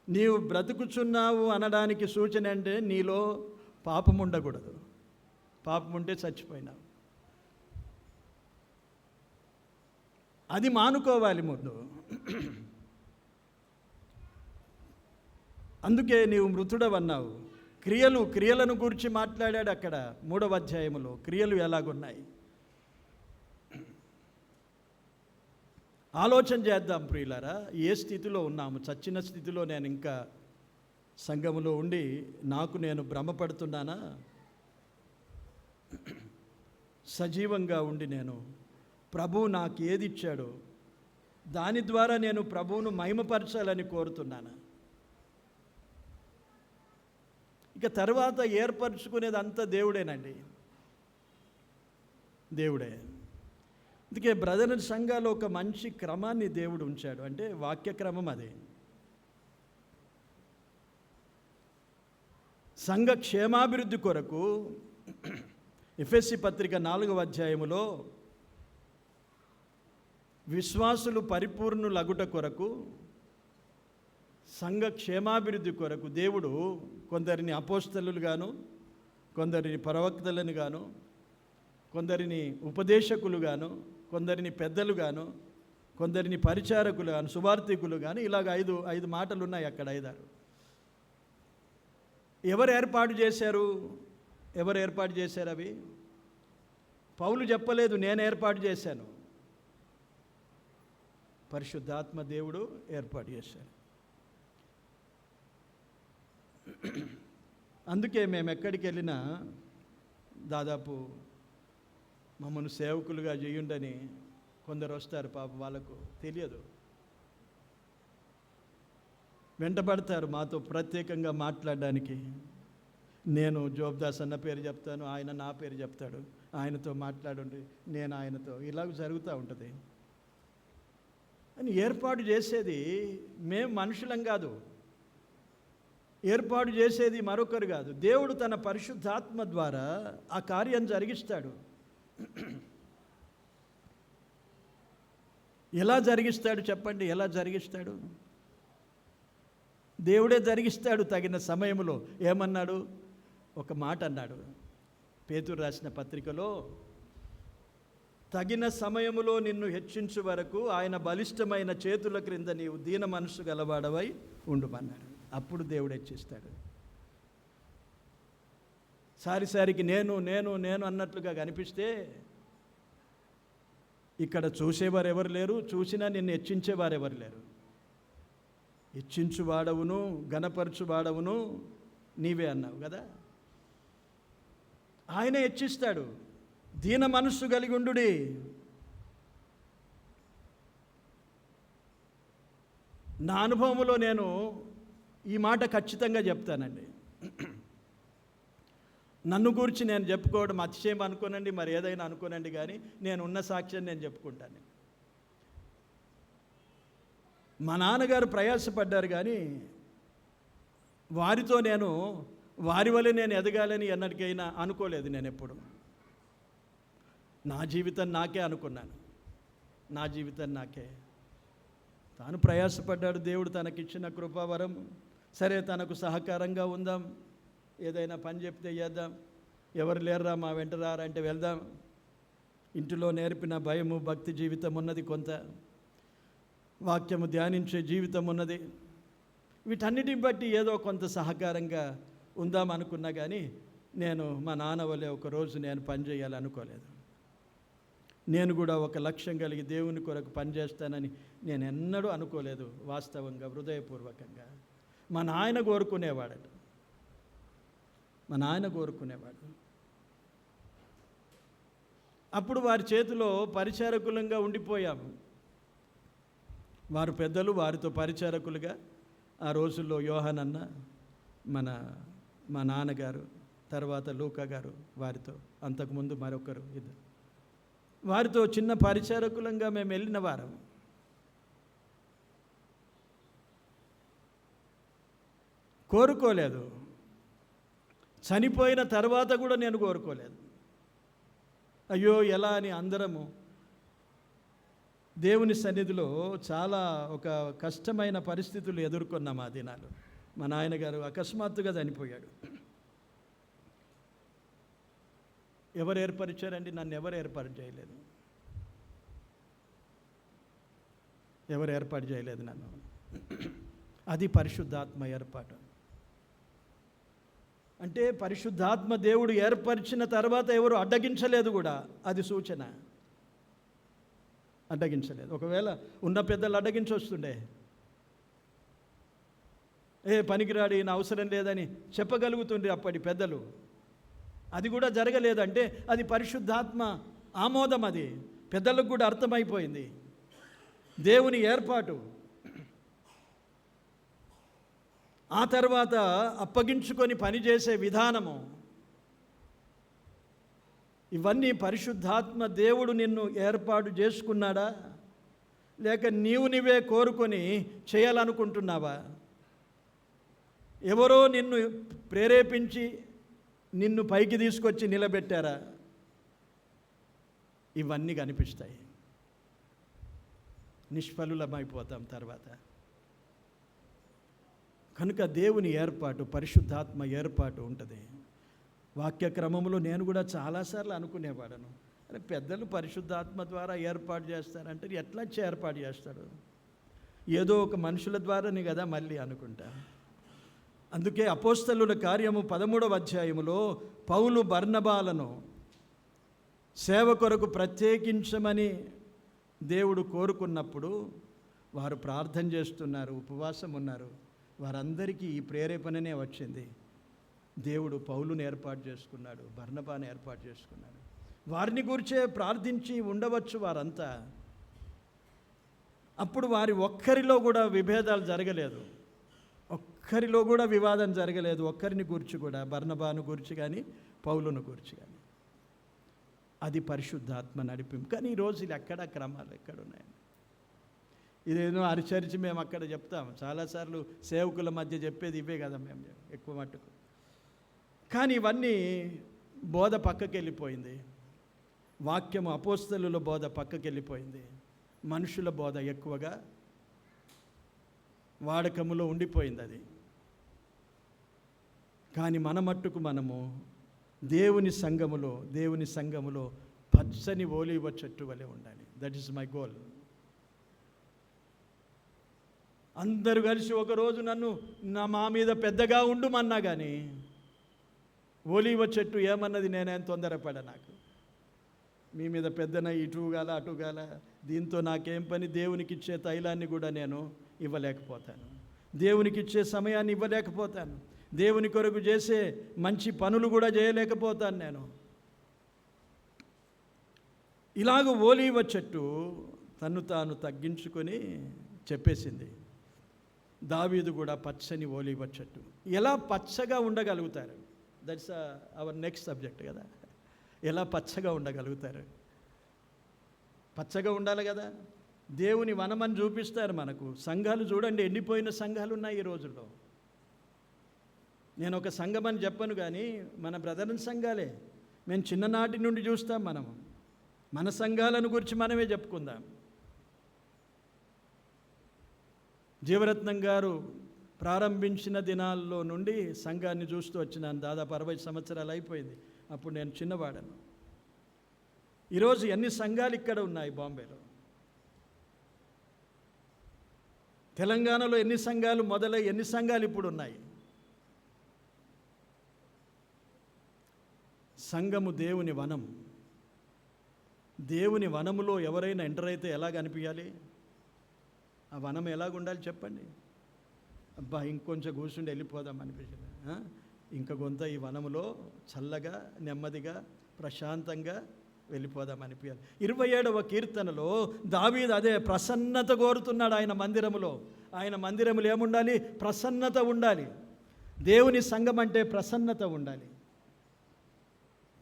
నీవు బ్రతుకుచున్నావు అనడానికి సూచన అంటే నీలో పాపం ఉండకూడదు. పాపం ఉంటే చచ్చిపోయినావు. అది మానుకోవాలి ముందు. అందుకే నీవు మృతుడవన్నావు. క్రియలను గురించి మాట్లాడాడు అక్కడ 3వ అధ్యాయములో. క్రియలు ఎలాగున్నాయి ఆలోచన చేద్దాం ప్రియులారా. ఏ స్థితిలో ఉన్నాము? చచ్చిన స్థితిలో నేను ఇంకా సంఘములో ఉండి నాకు నేను భ్రమపడుతున్నానా? సజీవంగా ఉండి నేను ప్రభువు నాకు ఏది ఇచ్చాడో దాని ద్వారా నేను ప్రభువును మహిమపరచాలని కోరుతున్నాను. ఇక తర్వాత ఏర్పరచుకునేది అంతా దేవుడేనండి, దేవుడే. అందుకే బ్రదర్ సంఘాలు ఒక మంచి క్రమాన్ని దేవుడు ఉంచాడు, అంటే వాక్య క్రమం అది. సంఘ క్షేమాభివృద్ధి కొరకు ఎఫెసీ పత్రిక 4వ అధ్యాయములో విశ్వాసులు పరిపూర్ణులగుట కొరకు, సంఘ క్షేమాభివృద్ధి కొరకు దేవుడు కొందరిని అపోస్తలుగాను, కొందరిని ప్రవక్తలను గాను, కొందరిని ఉపదేశకులుగాను, కొందరిని పెద్దలుగాను, కొందరిని పరిచారకులు గాను, సువార్థికులు గాను, ఇలాగ ఐదు మాటలు ఉన్నాయి అక్కడ, 5-6. ఎవరు ఏర్పాటు చేశారు? ఎవరు ఏర్పాటు చేశారు అవి? పౌలు చెప్పలేదు, నేను ఏర్పాటు చేశాను. పరిశుద్ధాత్మ దేవుడు ఏర్పాటు చేశారు. అందుకే మేము ఎక్కడికి వెళ్ళినా దాదాపు మమ్మల్ని సేవకులుగా చేయుండని కొందరు వస్తారు, పాప వాళ్ళకు తెలియదు, వెంటబడతారు మాతో ప్రత్యేకంగా మాట్లాడడానికి. నేను జోబ్దాస్ అన్న పేరు చెప్తాను, ఆయన నా పేరు చెప్తాడు, ఆయనతో మాట్లాడండి, నేను ఆయనతో, ఇలాగ జరుగుతూ ఉంటుంది. అని ఏర్పాటు చేసేది మేము మనుషులం కాదు, ఏర్పాటు చేసేది మరొకరు కాదు, దేవుడు తన పరిశుద్ధాత్మ ద్వారా ఆ కార్యం జరిగిస్తాడు. ఎలా జరిగిస్తాడు చెప్పండి? ఎలా జరిగిస్తాడు? దేవుడే జరిగిస్తాడు తగిన సమయంలో. ఏమన్నాడు? ఒక మాట అన్నాడు పేతురు రాసిన పత్రికలో, తగిన సమయములో నిన్ను హెచ్చించు వరకు ఆయన బలిష్టమైన చేతుల క్రింద నీవు దీన మనసు గలవాడవై ఉండుమన్నాడు. అప్పుడు దేవుడు హెచ్చిస్తాడు. సారిసారికి నేను నేను నేను అన్నట్లుగా కనిపిస్తే ఇక్కడ చూసేవారు ఎవరు లేరు, చూసినా నిన్ను హెచ్చించేవారు ఎవరు లేరు. హెచ్చించువాడవును ఘనపరచువాడవును నీవే అన్నావు కదా. ఆయన హెచ్చిస్తాడు. దీన మనస్సు కలిగి ఉండుడి. నా అనుభవంలో నేను ఈ మాట ఖచ్చితంగా చెప్తానండి. నన్ను గురించి నేను చెప్పుకోవడం అతిశయం అనుకోనండి, మరి ఏదైనా అనుకోనండి, కానీ నేను ఉన్న సాక్ష్యం నేను చెప్పుకుంటాను. మా నాన్నగారు ప్రయాసపడ్డారు, కానీ వారితో నేను వారి వల్ల నేను ఎదగాలని ఎన్నటికైనా అనుకోలేదు. నేను ఎప్పుడు నా జీవితం నాకే అనుకున్నాను, నా జీవితం నాకే. తాను ప్రయాసపడ్డాడు, దేవుడు తనకిచ్చిన కృపావరం. సరే, తనకు సహకారంగా ఉందాం, ఏదైనా పని చెప్తే చేద్దాం, ఎవరు లేరురా మా వెంట రారంటే వెళ్దాం. ఇంటిలో నేర్పిన భయము భక్తి జీవితం ఉన్నది, కొంత వాక్యము ధ్యానించే జీవితం ఉన్నది. వీటన్నిటిని బట్టి ఏదో కొంత సహకారంగా ఉందాం అనుకున్నా, కానీ నేను మా నాన్న వల్లే ఒకరోజు నేను పని చేయాలనుకోలేదు. నేను కూడా ఒక లక్ష్యం కలిగి దేవుని కొరకు పనిచేస్తానని నేను ఎన్నడూ అనుకోలేదు. వాస్తవంగా హృదయపూర్వకంగా మా నాయన కోరుకునేవాడట, మా నాయన కోరుకునేవాడు. అప్పుడు వారి చేతిలో పరిచారకులంగా ఉండిపోయాము. వారు పెద్దలు, వారితో పరిచారకులుగా ఆ రోజుల్లో యోహానన్న, మా నాన్నగారు, తర్వాత లూకా గారు, వారితో అంతకుముందు మరొకరు, ఇద్దరు, వారితో చిన్న పరిచారకులంగా మేము వెళ్ళిన వారం. కోరుకోలేదు. చనిపోయిన తర్వాత కూడా నేను కోరుకోలేదు. అయ్యో ఎలా అని అందరము దేవుని సన్నిధిలో చాలా ఒక కష్టమైన పరిస్థితులు ఎదుర్కొన్నాం ఆ దినాలు. మా నాయనగారు అకస్మాత్తుగా చనిపోయాడు. ఎవరు ఏర్పరిచారండి? నన్ను ఎవరు ఏర్పాటు చేయలేదు, ఎవరు ఏర్పాటు చేయలేదు నన్ను. అది పరిశుద్ధాత్మ ఏర్పాటు. అంటే పరిశుద్ధాత్మ దేవుడు ఏర్పరిచిన తర్వాత ఎవరు అడ్డగించలేదు కూడా, అది సూచన. అడ్డగించలేదు. ఒకవేళ ఉన్న పెద్దలు అడ్డగించొస్తుండే, పనికిరాడు, ఈయన అవసరం లేదని చెప్పగలుగుతుండే అప్పటి పెద్దలు. అది కూడా జరగలేదంటే అది పరిశుద్ధాత్మ ఆమోదం. అది పెద్దలకు కూడా అర్థమైపోయింది, దేవుని ఏర్పాటు. ఆ తర్వాత అప్పగించుకొని పనిచేసే విధానము, ఇవన్నీ పరిశుద్ధాత్మ దేవుడు నిన్ను ఏర్పాటు చేసుకున్నాడా, లేక నీవే కోరుకొని చేయాలనుకుంటున్నావా? ఎవరో నిన్ను ప్రేరేపించి నిన్ను పైకి తీసుకొచ్చి నిలబెట్టారా? ఇవన్నీ కనిపిస్తాయి. నిష్ఫలులమైపోతాం తర్వాత. కనుక దేవుని ఏర్పాటు, పరిశుద్ధాత్మ ఏర్పాటు ఉంటుంది. వాక్య క్రమంలో నేను కూడా చాలాసార్లు అనుకునేవాడను, అరే పెద్దలు పరిశుద్ధాత్మ ద్వారా ఏర్పాటు చేస్తారంటే ఎట్లా ఏర్పాటు చేస్తాడు? ఏదో ఒక మనుషుల ద్వారానే కదా మళ్ళీ అనుకుంటా. అందుకే అపోస్తలుల కార్యము 13వ అధ్యాయములో పౌలు బర్నబాలను సేవ కొరకు ప్రత్యేకించమని దేవుడు కోరుకున్నప్పుడు వారు ప్రార్థన చేస్తున్నారు, ఉపవాసం ఉన్నారు. వారందరికీ ఈ ప్రేరేపణనే వచ్చింది. దేవుడు పౌలుని ఏర్పాటు చేసుకున్నాడు, బర్నబాను ఏర్పాటు చేసుకున్నాడు. వారిని గురించే ప్రార్థించి ఉండవచ్చు వారంతా. అప్పుడు వారి ఒక్కరిలో కూడా విభేదాలు జరగలేదు, ఒక్కరిలో కూడా వివాదం జరగలేదు. ఒక్కరిని గురించి కూడా, బర్నబాను గురించి కానీ పౌలును గురించి కానీ. అది పరిశుద్ధాత్మ నడిపింపు. కానీ ఈరోజు ఇది ఎక్కడ క్రమాలు ఎక్కడున్నాయి? ఇదేదో అరిచరిచి మేము అక్కడ చెప్తాం. చాలాసార్లు సేవకుల మధ్య చెప్పేది ఇవే కదా మేము ఎక్కువ మట్టుకు. కానీ ఇవన్నీ బోధ పక్కకి వెళ్ళిపోయింది. వాక్యము, అపోస్తలుల బోధ పక్కకి వెళ్ళిపోయింది. మనుషుల బోధ ఎక్కువగా వాడకములో ఉండిపోయింది అది. కానీ మన మట్టుకు మనము దేవుని సంఘములో పచ్చని ఓలీవ చెట్టు వలె ఉండాలి. That is my goal. అందరూ కలిసి ఒకరోజు నన్ను మా మీద పెద్దగా ఉండుమన్నా కానీ ఓలీవ చెట్టు ఏమన్నది, నేనేం తొందరపడా. నాకు మీ మీద పెద్దన ఇటుగాల అటుగాల, దీంతో నాకేం పని? దేవునికి ఇచ్చే తైలాన్ని కూడా నేను ఇవ్వలేకపోతాను, దేవునికి ఇచ్చే సమయాన్ని ఇవ్వలేకపోతాను, దేవుని కొరకు చేసే మంచి పనులు కూడా చేయలేకపోతాను నేను. ఇలాగ ఓలీవ చెట్టు తన్ను తాను తగ్గించుకొని చెప్పేసింది. దావీదు కూడా పచ్చని ఓలీవ చెట్టు. ఎలా పచ్చగా ఉండగలుగుతారు? దట్స్ అవర్ నెక్స్ట్ సబ్జెక్ట్ కదా. ఎలా పచ్చగా ఉండగలుగుతారు? పచ్చగా ఉండాలి కదా. దేవుని వనమని చూపిస్తారు మనకు. సంఘాలు చూడండి, ఎండిపోయిన సంఘాలు ఉన్నాయి ఈ రోజుల్లో. నేను ఒక సంఘం అని చెప్పను, కానీ మన బ్రదర్ని సంఘాలే మేము చిన్ననాటి నుండి చూస్తాం. మనము మన సంఘాలను గురించి మనమే చెప్పుకుందాం. జీవరత్నం గారు ప్రారంభించిన దినాల్లో నుండి సంఘాన్ని చూస్తూ వచ్చినాను. దాదాపు 60 సంవత్సరాలు అయిపోయింది. అప్పుడు నేను చిన్నవాడను. ఈరోజు ఎన్ని సంఘాలు ఇక్కడ ఉన్నాయి? బాంబేలో, తెలంగాణలో ఎన్ని సంఘాలు మొదలై ఎన్ని సంఘాలు ఇప్పుడు ఉన్నాయి? సంఘము దేవుని వనం. దేవుని వనములో ఎవరైనా ఎంటర్ అయితే ఎలాగ అనిపించాలి? ఆ వనం ఎలాగుండాలి చెప్పండి? అబ్బా ఇంకొంచెం కూర్చుండి వెళ్ళిపోదాం అనిపించింది. ఇంకా కొంత ఈ వనములో చల్లగా, నెమ్మదిగా, ప్రశాంతంగా వెళ్ళిపోదాం అనిపించాలి. 27వ కీర్తనలో దావీదు అదే ప్రసన్నత కోరుతున్నాడు. ఆయన మందిరములో ఏముండాలి? ప్రసన్నత ఉండాలి. దేవుని సంఘం అంటే ప్రసన్నత ఉండాలి.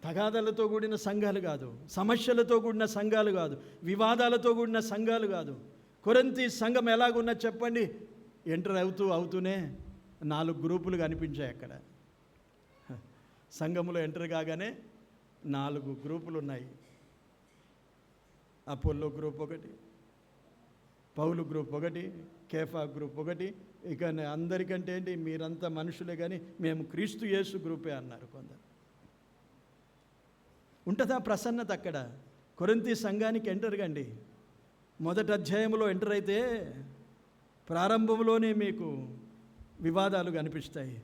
తగాదాలతో కూడిన సంఘాలు కాదు, సమస్యలతో కూడిన సంఘాలు కాదు, వివాదాలతో కూడిన సంఘాలు కాదు. కొరింథీ సంఘం ఎలాగున్నా చెప్పండి? ఎంటర్ అవుతూనే 4 గ్రూపులు కనిపించాయి అక్కడ. సంఘములో ఎంటర్ కాగానే 4 గ్రూపులు ఉన్నాయి. అపోల్లో గ్రూప్ ఒకటి, పౌలు గ్రూప్ ఒకటి, కేఫా గ్రూప్ ఒకటి. ఇక అందరికంటే ఏంటి, మీరంతా మనుషులే కానీ మేము క్రీస్తు యేసు గ్రూపే అన్నారు కొందరు. ఉంటుందా ప్రసన్నత అక్కడ? కొరింథీ సంఘానికి ఎంటర్ కండి. మొదటి అధ్యాయంలో ఎంటర్ అయితే ప్రారంభంలోనే మీకు వివాదాలు కనిపిస్తాయి.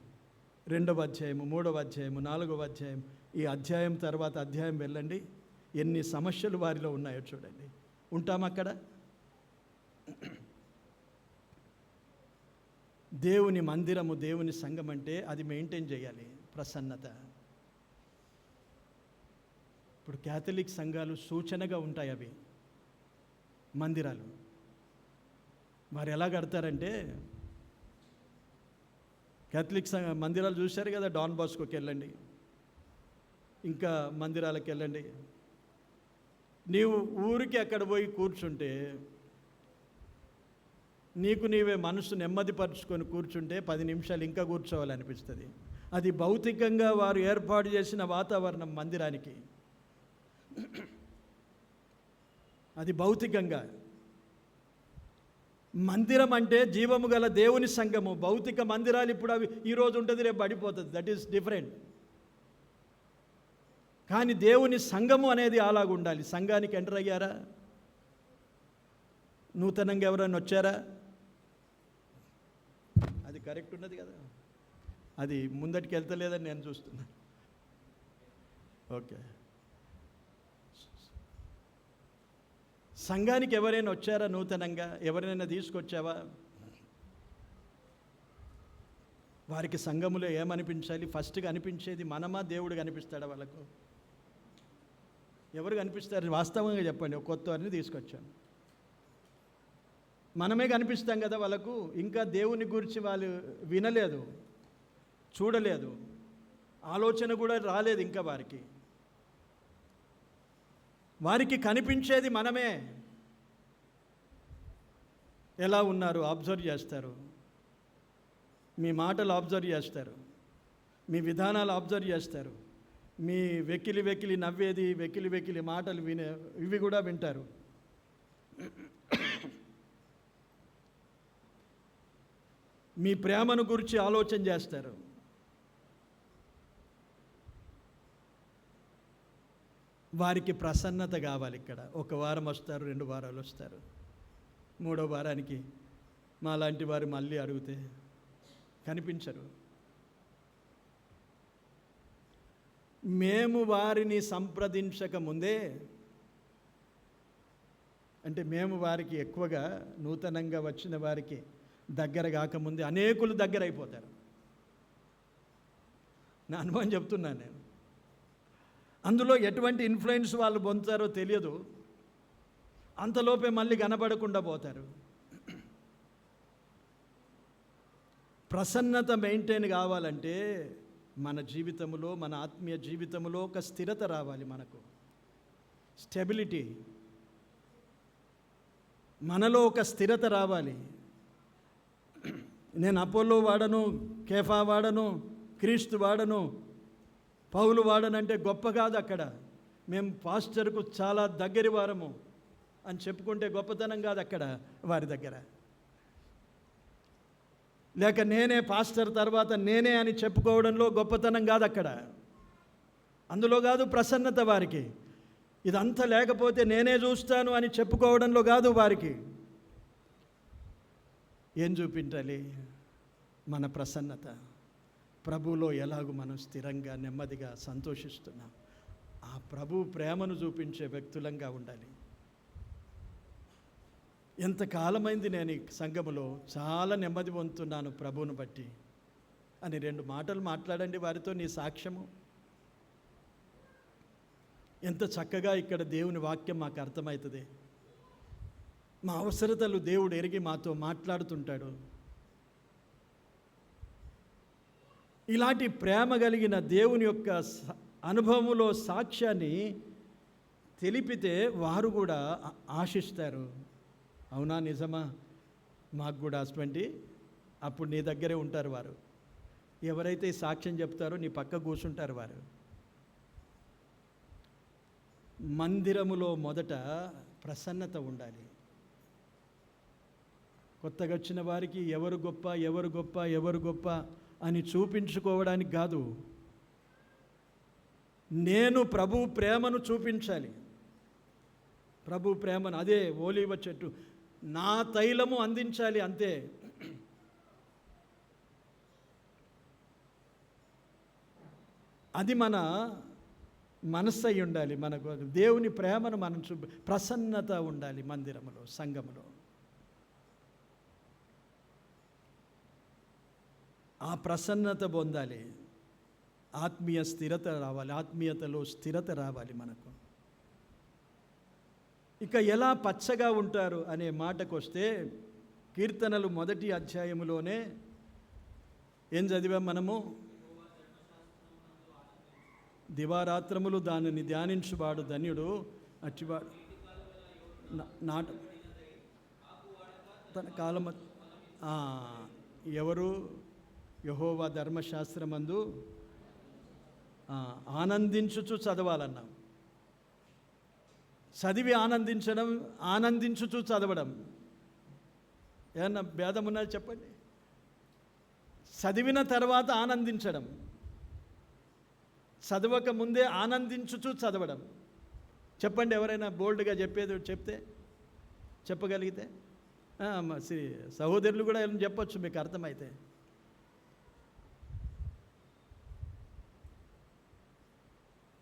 2వ అధ్యాయము, 3వ అధ్యాయము, 4వ అధ్యాయం, ఈ అధ్యాయం తర్వాత అధ్యాయం వెళ్ళండి, ఎన్ని సమస్యలు వారిలో ఉన్నాయో చూడండి. ఉంటాం అక్కడ? దేవుని మందిరము, దేవుని సంఘం అంటే అది మెయింటైన్ చేయాలి, ప్రసన్నత. ఇప్పుడు క్యాథలిక్ సంఘాలు సూచనగా ఉంటాయి అవి మందిరాలు. వారు ఎలా కడతారంటే కేథలిక్ మందిరాలు చూశారు కదా, డాన్ బాస్కోకి వెళ్ళండి, ఇంకా మందిరాలకు వెళ్ళండి. నీవు ఊరికి అక్కడ పోయి కూర్చుంటే, నీకు నీవే మనసు నెమ్మదిపరుచుకొని కూర్చుంటే 10 నిమిషాలు ఇంకా కూర్చోవాలనిపిస్తుంది. అది భౌతికంగా వారు ఏర్పాటు చేసిన వాతావరణం మందిరానికి. అది భౌతికంగా. మందిరం అంటే జీవము గల దేవుని సంఘము. భౌతిక మందిరాలు ఇప్పుడు అవి ఈరోజు ఉంటుంది, రేపు పడిపోతుంది. That is different. కానీ దేవుని సంఘము అనేది అలాగ ఉండాలి. సంఘానికి ఎంటర్ అయ్యారా? నూతనంగా ఎవరైనా వచ్చారా? అది కరెక్ట్ ఉన్నది కదా, అది ముందటికి వెళ్తలేదని నేను చూస్తున్నాను. ఓకే, సంఘానికి ఎవరైనా వచ్చారా? నూతనంగా ఎవరైనా తీసుకొచ్చావా? వారికి సంఘములో ఏమనిపించాలి? ఫస్ట్గా అనిపించేది మనమా, దేవుడు కనిపిస్తాడా వాళ్ళకు? ఎవరు కనిపిస్తారు? వాస్తవంగా చెప్పండి. ఒక కొత్త వారిని తీసుకొచ్చాను, మనమే కనిపిస్తాం కదా వాళ్ళకు. ఇంకా దేవుని గురించి వాళ్ళు వినలేదు, చూడలేదు, ఆలోచన కూడా రాలేదు ఇంకా వారికి. వారికి కనిపించేది మనమే. ఎలా ఉన్నారు అబ్జర్వ్ చేస్తారు, మీ మాటలు అబ్జర్వ్ చేస్తారు, మీ విధానాలు అబ్జర్వ్ చేస్తారు, మీ వెకిలి నవ్వేది, వెకిలి మాటలు ఇవి కూడా వింటారు. మీ ప్రేమను గురించి ఆలోచన చేస్తారు. వారికి ప్రసన్నత కావాలి. ఇక్కడ 1 వారం వస్తారు, 2 వారాలు వస్తారు, 3వ వారానికి మాలాంటి వారు మళ్ళీ అడిగితే కనిపించరు. మేము వారిని సంప్రదించక ముందే, అంటే మేము వారికి ఎక్కువగా నూతనంగా వచ్చిన వారికి దగ్గర కాకముందే అనేకులు దగ్గర అయిపోతారు. నా అనుభవం చెప్తున్నాను నేను. అందులో ఎటువంటి ఇన్ఫ్లుయెన్స్ వాళ్ళు పొందుతారో తెలియదు, అంతలోపే మళ్ళీ కనబడకుండా పోతారు. ప్రసన్నత మెయింటైన్ కావాలంటే మన జీవితంలో, మన ఆత్మీయ జీవితంలో ఒక స్థిరత రావాలి. మనకు స్టెబిలిటీ, మనలో ఒక స్థిరత రావాలి. నేను అపోలో వాడను, కేఫా వాడను, క్రీస్తు వాడను, పౌలు వాడనంటే గొప్ప కాదు. అక్కడ మేము పాస్టర్కు చాలా దగ్గరి వారము అని చెప్పుకుంటే గొప్పతనం కాదు అక్కడ వారి దగ్గర. లేక నేనే పాస్టర్ తర్వాత నేనే అని చెప్పుకోవడంలో గొప్పతనం కాదు అక్కడ. అందులో కాదు ప్రసన్నత వారికి. ఇదంతా లేకపోతే నేనే చూస్తాను అని చెప్పుకోవడంలో కాదు వారికి. ఏం చూపించాలి? మన ప్రసన్నత. ప్రభువులో ఎలాగూ మనం స్థిరంగా, నెమ్మదిగా సంతోషిస్తున్నాం. ఆ ప్రభు ప్రేమను చూపించే వ్యక్తులంగా ఉండాలి. ఎంతకాలమైంది నేను ఈ సంఘములో చాలా నెమ్మది పొందుతున్నాను ప్రభువును బట్టి అని 2 మాటలు మాట్లాడండి వారితో. నీ సాక్ష్యము ఎంత చక్కగా ఇక్కడ దేవుని వాక్యం మాకు అర్థమవుతుంది. మా అవసరతలు దేవుడు ఎరిగి మాతో మాట్లాడుతుంటాడు. ఇలాంటి ప్రేమ కలిగిన దేవుని యొక్క అనుభవములో సాక్ష్యాన్ని తెలిపితే వారు కూడా ఆశిస్తారు. అవునా, నిజమా, మాకు కూడా అటువంటి. అప్పుడు నీ దగ్గరే ఉంటారు వారు. ఎవరైతే సాక్ష్యం చెప్తారో నీ పక్క కూర్చుంటారు వారు. మందిరములో మొదట ప్రసన్నత ఉండాలి. కొత్తగా వచ్చిన వారికి ఎవరు గొప్ప ఎవరు గొప్ప ఎవరు గొప్ప అని చూపించుకోవడానికి కాదు, నేను ప్రభు ప్రేమను చూపించాలి. ప్రభు ప్రేమను, అదే ఓలీవ చెట్టు, నా తైలము అందించాలి అంతే. అది మన మనస్సు అయి ఉండాలి. మనకు దేవుని ప్రేమను మనం ప్రసన్నత ఉండాలి మందిరములో, సంఘములో. ఆ ప్రసన్నత పొందాలి. ఆత్మీయ స్థిరత రావాలి, ఆత్మీయతలో స్థిరత రావాలి మనకు. ఇక ఎలా పచ్చగా ఉంటారు అనే మాటకు వస్తే, కీర్తనలు 1వ అధ్యాయములోనే ఏం చదివాం మనము? దివారాత్రములు దానిని ధ్యానించువాడు ధన్యుడు, అచ్చివాడు నాట తన కాలమ. ఎవరు? యెహోవా ధర్మశాస్త్రమందు ఆనందించుచు చదవాలన్నాం. చదివి ఆనందించడం, ఆనందించుచు చదవడం ఏమన్నా భేదం ఉన్నది చెప్పండి? చదివిన తర్వాత ఆనందించడం, చదవక ముందే ఆనందించుచు చదవడం. చెప్పండి, ఎవరైనా బోల్డ్గా చెప్పేది చెప్తే, చెప్పగలిగితే. సహోదరులు కూడా ఏమైనా చెప్పొచ్చు మీకు అర్థమైతే.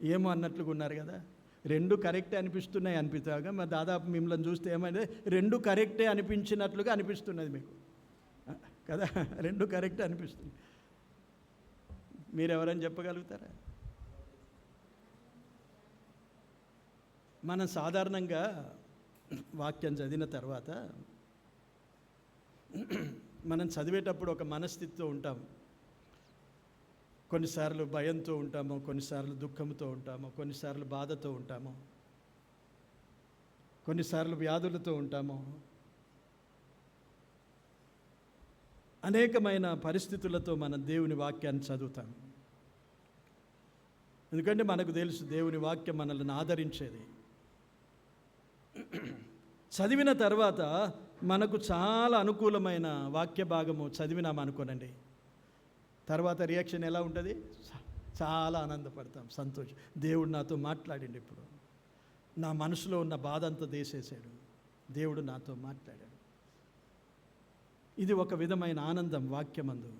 ఏమో అన్నట్లుగా ఉన్నారు కదా. రెండు కరెక్టే అనిపిస్తున్నాయి అనిపిస్తాగా, మరి దాదాపు మిమ్మల్ని చూస్తే ఏమైంది, రెండు కరెక్టే అనిపించినట్లుగా అనిపిస్తున్నది మీకు కదా. రెండు కరెక్టే అనిపిస్తుంది. మీరెవరైనా చెప్పగలుగుతారా? మనం సాధారణంగా వాక్యం చదివిన తర్వాత మనం చదివేటప్పుడు ఒక మనస్థితితో ఉంటాం. కొన్నిసార్లు భయంతో ఉంటాము, కొన్నిసార్లు దుఃఖంతో ఉంటాము, కొన్నిసార్లు బాధతో ఉంటాము, కొన్నిసార్లు వ్యాధులతో ఉంటాము. అనేకమైన పరిస్థితులతో మనం దేవుని వాక్యాన్ని చదువుతాం. ఎందుకంటే మనకు తెలుసు దేవుని వాక్యం మనల్ని ఆదరించేది. చదివిన తర్వాత మనకు చాలా అనుకూలమైన వాక్య భాగము చదివినామనుకోనండి, తర్వాత రియాక్షన్ ఎలా ఉంటుంది? చాలా ఆనందపడతాం, సంతోషం. దేవుడు నాతో మాట్లాడిండు, ఇప్పుడు నా మనసులో ఉన్న బాధ అంతా తీసేసాడు, దేవుడు నాతో మాట్లాడాడు. ఇది ఒక విధమైన ఆనందం వాక్యమందు.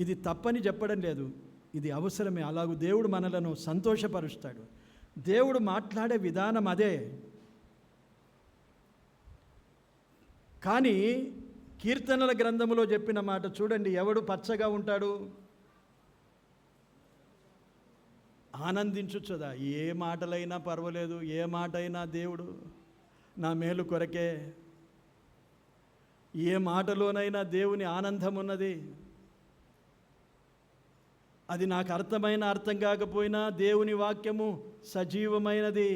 ఇది తప్పని చెప్పడం లేదు, ఇది అవసరమే. అలాగూ దేవుడు మనలను సంతోషపరుస్తాడు. దేవుడు మాట్లాడే విధానం అదే. కానీ కీర్తనల గ్రంథములో చెప్పిన మాట చూడండి, ఎవడు పచ్చగా ఉంటాడు? ఆనందించుచుదా. ఏ మాటలైనా పర్వాలేదు, ఏ మాట అయినా దేవుడు నా మేలు కొరకే. ఏ మాటలోనైనా దేవుని ఆనందం ఉన్నది. అది నాకు అర్థమైన అర్థం కాకపోయినా దేవుని వాక్యము సజీవమైనది.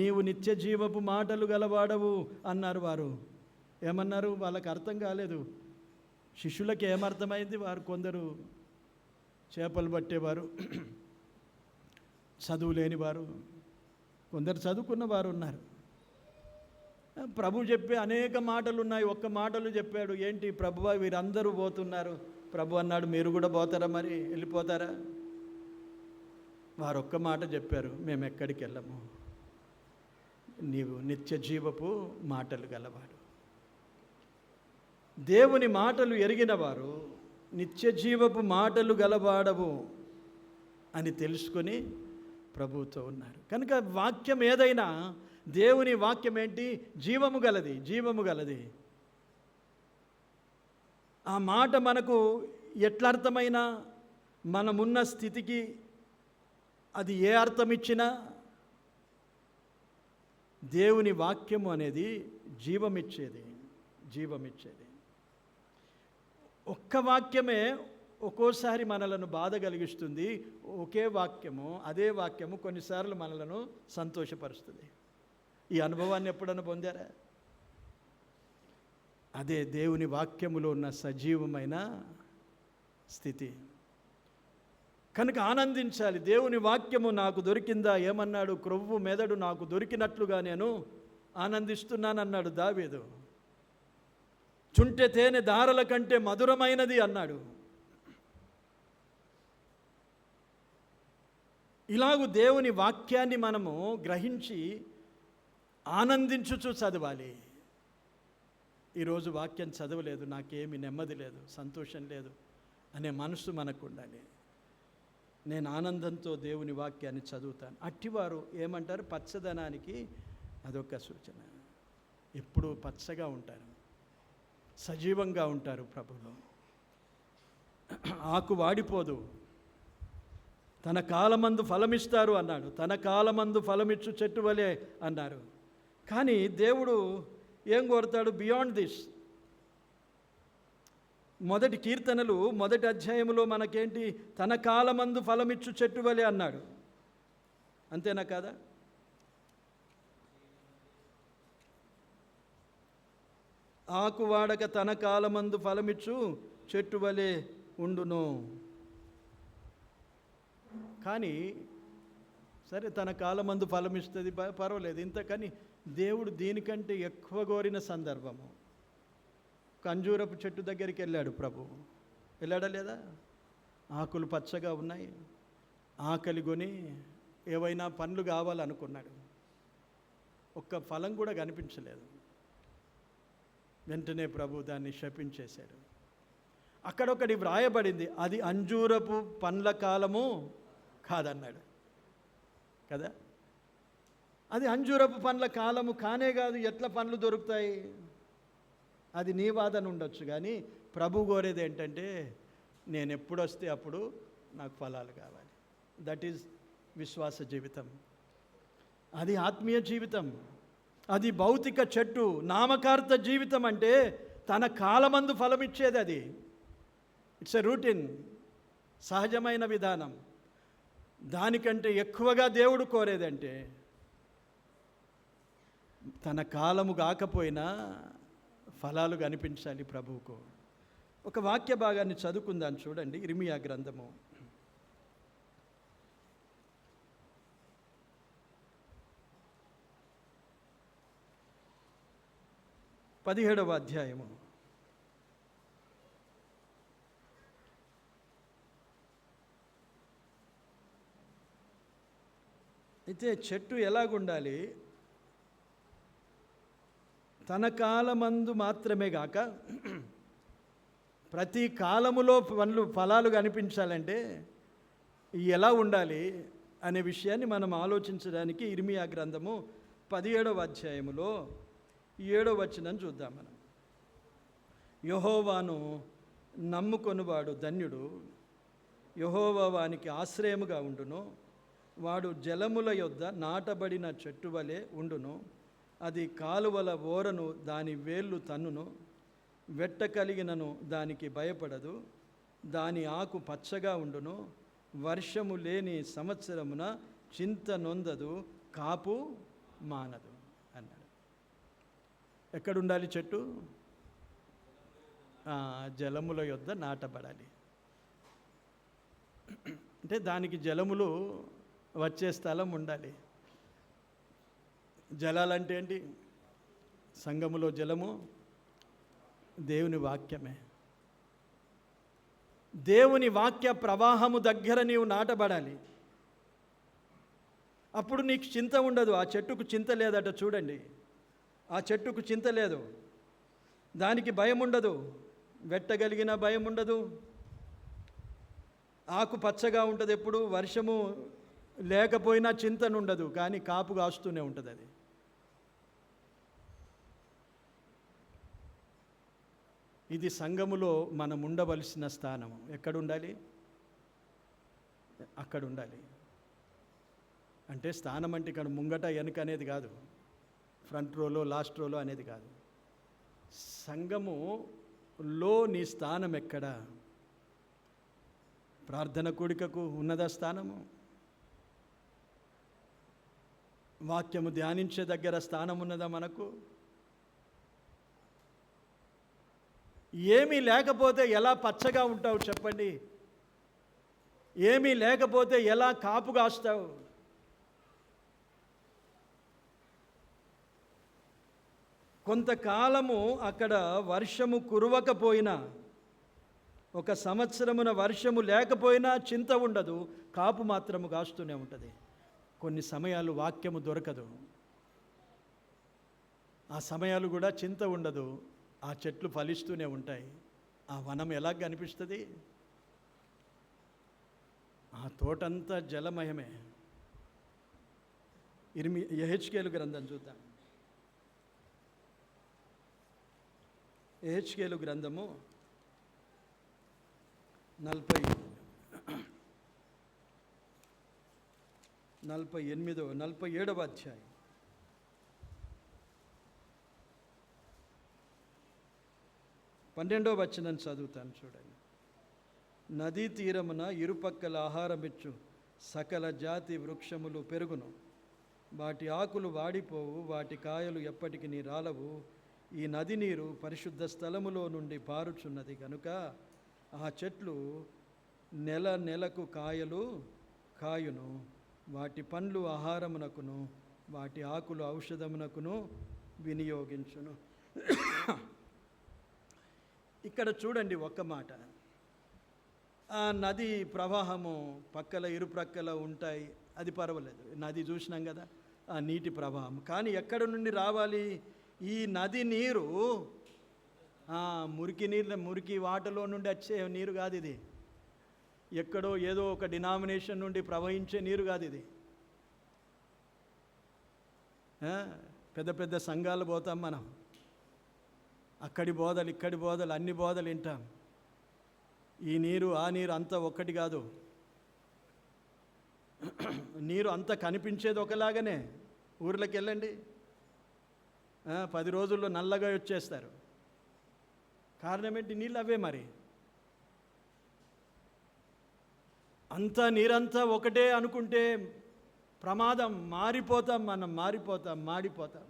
నీవు నిత్య జీవపు మాటలు గలవాడవు అన్నారు వారు. ఏమన్నారు? వాళ్ళకి అర్థం కాలేదు. శిష్యులకి ఏమర్థమైంది? వారు కొందరు చేపలు పట్టేవారు, చదువు లేనివారు, కొందరు చదువుకున్న వారు ఉన్నారు. ప్రభు చెప్పే అనేక మాటలు ఉన్నాయి, ఒక్క మాటలు చెప్పాడు. ఏంటి ప్రభువా, వీరందరూ పోతున్నారు. ప్రభు అన్నాడు, మీరు కూడా పోతారా? మరి వెళ్ళిపోతారా? వారు ఒక్క మాట చెప్పారు, మేము ఎక్కడికి వెళ్ళము, నీవు నిత్య జీవపు మాటలు గలవాడు. దేవుని మాటలు ఎరిగిన వారు నిత్య జీవపు మాటలు గలవాడవు అని తెలుసుకొని ప్రభువుతో ఉన్నారు. కనుక వాక్యం ఏదైనా, దేవుని వాక్యం ఏంటి? జీవము గలది, జీవము గలది. ఆ మాట మనకు ఎట్లా అర్థమైనా, మనమున్న స్థితికి అది ఏ అర్థం ఇచ్చినా, దేవుని వాక్యము అనేది జీవమిచ్చేది, జీవమిచ్చేది. ఒక్క వాక్యమే ఒక్కోసారి మనలను బాధ కలిగిస్తుంది. ఒకే వాక్యము, అదే వాక్యము కొన్నిసార్లు మనలను సంతోషపరుస్తుంది. ఈ అనుభవాన్ని ఎప్పుడైనా పొందారా? అదే దేవుని వాక్యములో ఉన్న సజీవమైన స్థితి. కనుక ఆనందించాలి. దేవుని వాక్యము నాకు దొరికిందా? ఏమన్నాడు? క్రొవ్వు మెదడు నాకు దొరికినట్లుగా నేను ఆనందిస్తున్నానన్నాడు దావీదు. చుంటె తేనె దారల కంటే మధురమైనది అన్నాడు. ఇలాగూ దేవుని వాక్యాన్ని మనము గ్రహించి ఆనందించుచు చదవాలి. ఈరోజు వాక్యం చదవలేదు, నాకేమి నెమ్మది లేదు, సంతోషం లేదు అనే మనసు మనకు ఉండాలి. నేను ఆనందంతో దేవుని వాక్యాన్ని చదువుతాను. అట్టివారు ఏమంటారు? పచ్చదనానికి అదొక సూచన. ఎప్పుడు పచ్చగా ఉంటారు, సజీవంగా ఉంటారు ప్రభువులో. ఆకు వాడిపోదు, తన కాలమందు ఫలమిస్తారు అన్నాడు. తన కాలమందు ఫలమిచ్చు చెట్టు వలె అన్నారు. కానీ దేవుడు ఏం కోరుతాడు? Beyond this. మొదటి కీర్తనలు మొదటి అధ్యాయంలో మనకేంటి, తన కాలమందు ఫలమిచ్చు చెట్టు వలె అన్నాడు. అంతేనా కాదా? ఆకు వాడక తన కాలమందు ఫలమిచ్చు చెట్టు వలె ఉండును. కానీ సరే, తన కాలమందు ఫలమిస్తుంది, పర్వాలేదు ఇంత. కానీ దేవుడు దీనికంటే ఎక్కువ కోరిన సందర్భము. కంజూరపు చెట్టు దగ్గరికి వెళ్ళాడు ప్రభు. వెళ్ళాడా లేదా? ఆకులు పచ్చగా ఉన్నాయి, ఆకలి కొని ఏవైనా పండ్లు కావాలనుకున్నాడు. ఒక్క ఫలం కూడా కనిపించలేదు. వెంటనే ప్రభు దాన్ని శపించేశాడు. అక్కడొకటి వ్రాయబడింది, అది అంజూరపు పండ్ల కాలము కాదన్నాడు కదా. అది అంజూరపు పండ్ల కాలము కానే కాదు. ఎట్లా పండ్లు దొరుకుతాయి? అది నీ వాదన ఉండొచ్చు, కానీ ప్రభు కోరేది ఏంటంటే, నేను ఎప్పుడు వస్తే అప్పుడు నాకు ఫలాలు కావాలి. దట్ ఈజ్ విశ్వాస జీవితం. అది ఆత్మీయ జీవితం. అది భౌతిక చెట్టు. నామకార్థ జీవితం అంటే తన కాలమందు ఫలమిచ్చేది. అది ఇట్స్ ఎ రూటీన్, సహజమైన విధానం. దానికంటే ఎక్కువగా దేవుడు కోరేదంటే, తన కాలము కాకపోయినా ఫలాలు కనిపించాలి ప్రభువుకు. ఒక వాక్య భాగాన్ని చదువుకుందాం చూడండి. ఇర్మియా గ్రంథము 17వ అధ్యాయము. అయితే చెట్టు ఎలాగుండాలి? తన కాలమందు మాత్రమే గాక ప్రతి కాలములో ఫలాలు కనిపించాలంటే ఎలా ఉండాలి అనే విషయాన్ని మనం ఆలోచించడానికి ఇర్మియా గ్రంథము 17వ అధ్యాయములో 7వ వచనం చూద్దాం మనం. యెహోవాను నమ్ముకొనువాడు ధన్యుడు, యెహోవా వానికి ఆశ్రయముగా ఉండును. వాడు జలముల యొద్ద నాటబడిన చెట్టు వలె ఉండును. అది కాలువల ఓరను దాని వేళ్ళు తన్నును. వెట్ట కలిగినను దానికి భయపడదు. దాని ఆకు పచ్చగా ఉండును. వర్షము లేని సంవత్సరమున చింత నొందదు, కాపు మానదు అన్నాడు. ఎక్కడుండాలి చెట్టు? జలముల యొద్ద నాటబడాలి. అంటే దానికి జలములు వచ్చే స్థలం ఉండాలి. జలాలంటే ఏంటి? సంఘములో జలము దేవుని వాక్యమే. దేవుని వాక్య ప్రవాహము దగ్గర నీవు నాటబడాలి. అప్పుడు నీకు చింత ఉండదు. ఆ చెట్టుకు చింత లేదట చూడండి. ఆ చెట్టుకు చింత లేదు, దానికి భయం ఉండదు, వెట్టగలిగిన భయం ఉండదు. ఆకు పచ్చగా ఉంటుంది. ఎప్పుడు వర్షము లేకపోయినా చింతనుండదు, కానీ కాపు కాస్తూనే ఉంటుంది. అది ఇది సంఘములో మనం ఉండవలసిన స్థానం. ఎక్కడుండాలి? అక్కడ ఉండాలి. అంటే స్థానం అంటే ఇక్కడ ముంగట వెనుక అనేది కాదు, ఫ్రంట్ రోలో లాస్ట్ రోలో అనేది కాదు. సంఘములో నీ స్థానం ఎక్కడ? ప్రార్థన కూడికకు ఉన్నదా స్థానము? వాక్యము ధ్యానించే దగ్గర స్థానం ఉన్నదా మనకు? ఏమీ లేకపోతే ఎలా పచ్చగా ఉంటావు చెప్పండి? ఏమీ లేకపోతే ఎలా కాపు కాస్తావు? కొంతకాలము అక్కడ వర్షము కురవకపోయినా, ఒక సంవత్సరమున వర్షము లేకపోయినా చింత ఉండదు, కాపు మాత్రము కాస్తూనే ఉంటుంది. కొన్ని సమయాలు వాక్యము దొరకదు, ఆ సమయాలు కూడా చింత ఉండదు, ఆ చెట్లు ఫలిస్తూనే ఉంటాయి. ఆ వనం ఎలా కనిపిస్తుంది? ఆ తోటంతా జలమయమే. యెహెజ్కేలు గ్రంథం చూద్దాం. యెహెజ్కేలు గ్రంథము 47వ అధ్యాయం. 12వ వచనం చదువుతాను చూడండి. నదీ తీరమున ఇరుపక్కల ఆహారమిచ్చు సకల జాతి వృక్షములు పెరుగును, వాటి ఆకులు వాడిపోవు, వాటి కాయలు ఎప్పటికి రాలవు. ఈ నది నీరు పరిశుద్ధ స్థలములో నుండి పారుచున్నది కనుక ఆ చెట్లు నెల నెలకు కాయలు కాయును, వాటి పండ్లు ఆహారమునకును, వాటి ఆకులు ఔషధమునకును వినియోగించును. ఇక్కడ చూడండి ఒక్క మాట. ఆ నది ప్రవాహము పక్కల ఇరుప్రక్కల ఉంటాయి, అది పర్వాలేదు, నది చూసినాం కదా, ఆ నీటి ప్రవాహం. కానీ ఎక్కడ నుండి రావాలి ఈ నది నీరు? మురికి వాటలో నుండి వచ్చే నీరు కాదు ఇది. ఎక్కడో ఏదో ఒక డినామినేషన్ నుండి ప్రవహించే నీరు కాదు ఇది. పెద్ద పెద్ద సంఘాలు పోతాం మనం, అక్కడి బోధలు ఇక్కడి బోధలు అన్ని బోధలు వింటాం. ఈ నీరు ఆ నీరు అంతా ఒక్కటి కాదు. నీరు అంతా కనిపించేది ఒకలాగానే. ఊర్లోకి వెళ్ళండి, 10 రోజుల్లో నల్లగా వచ్చేస్తారు. కారణం ఏంటి? నీళ్ళు అవే. మరి అంతా నీరంతా ఒకటే అనుకుంటే ప్రమాదం. మారిపోతాం మనం, మాడిపోతాం.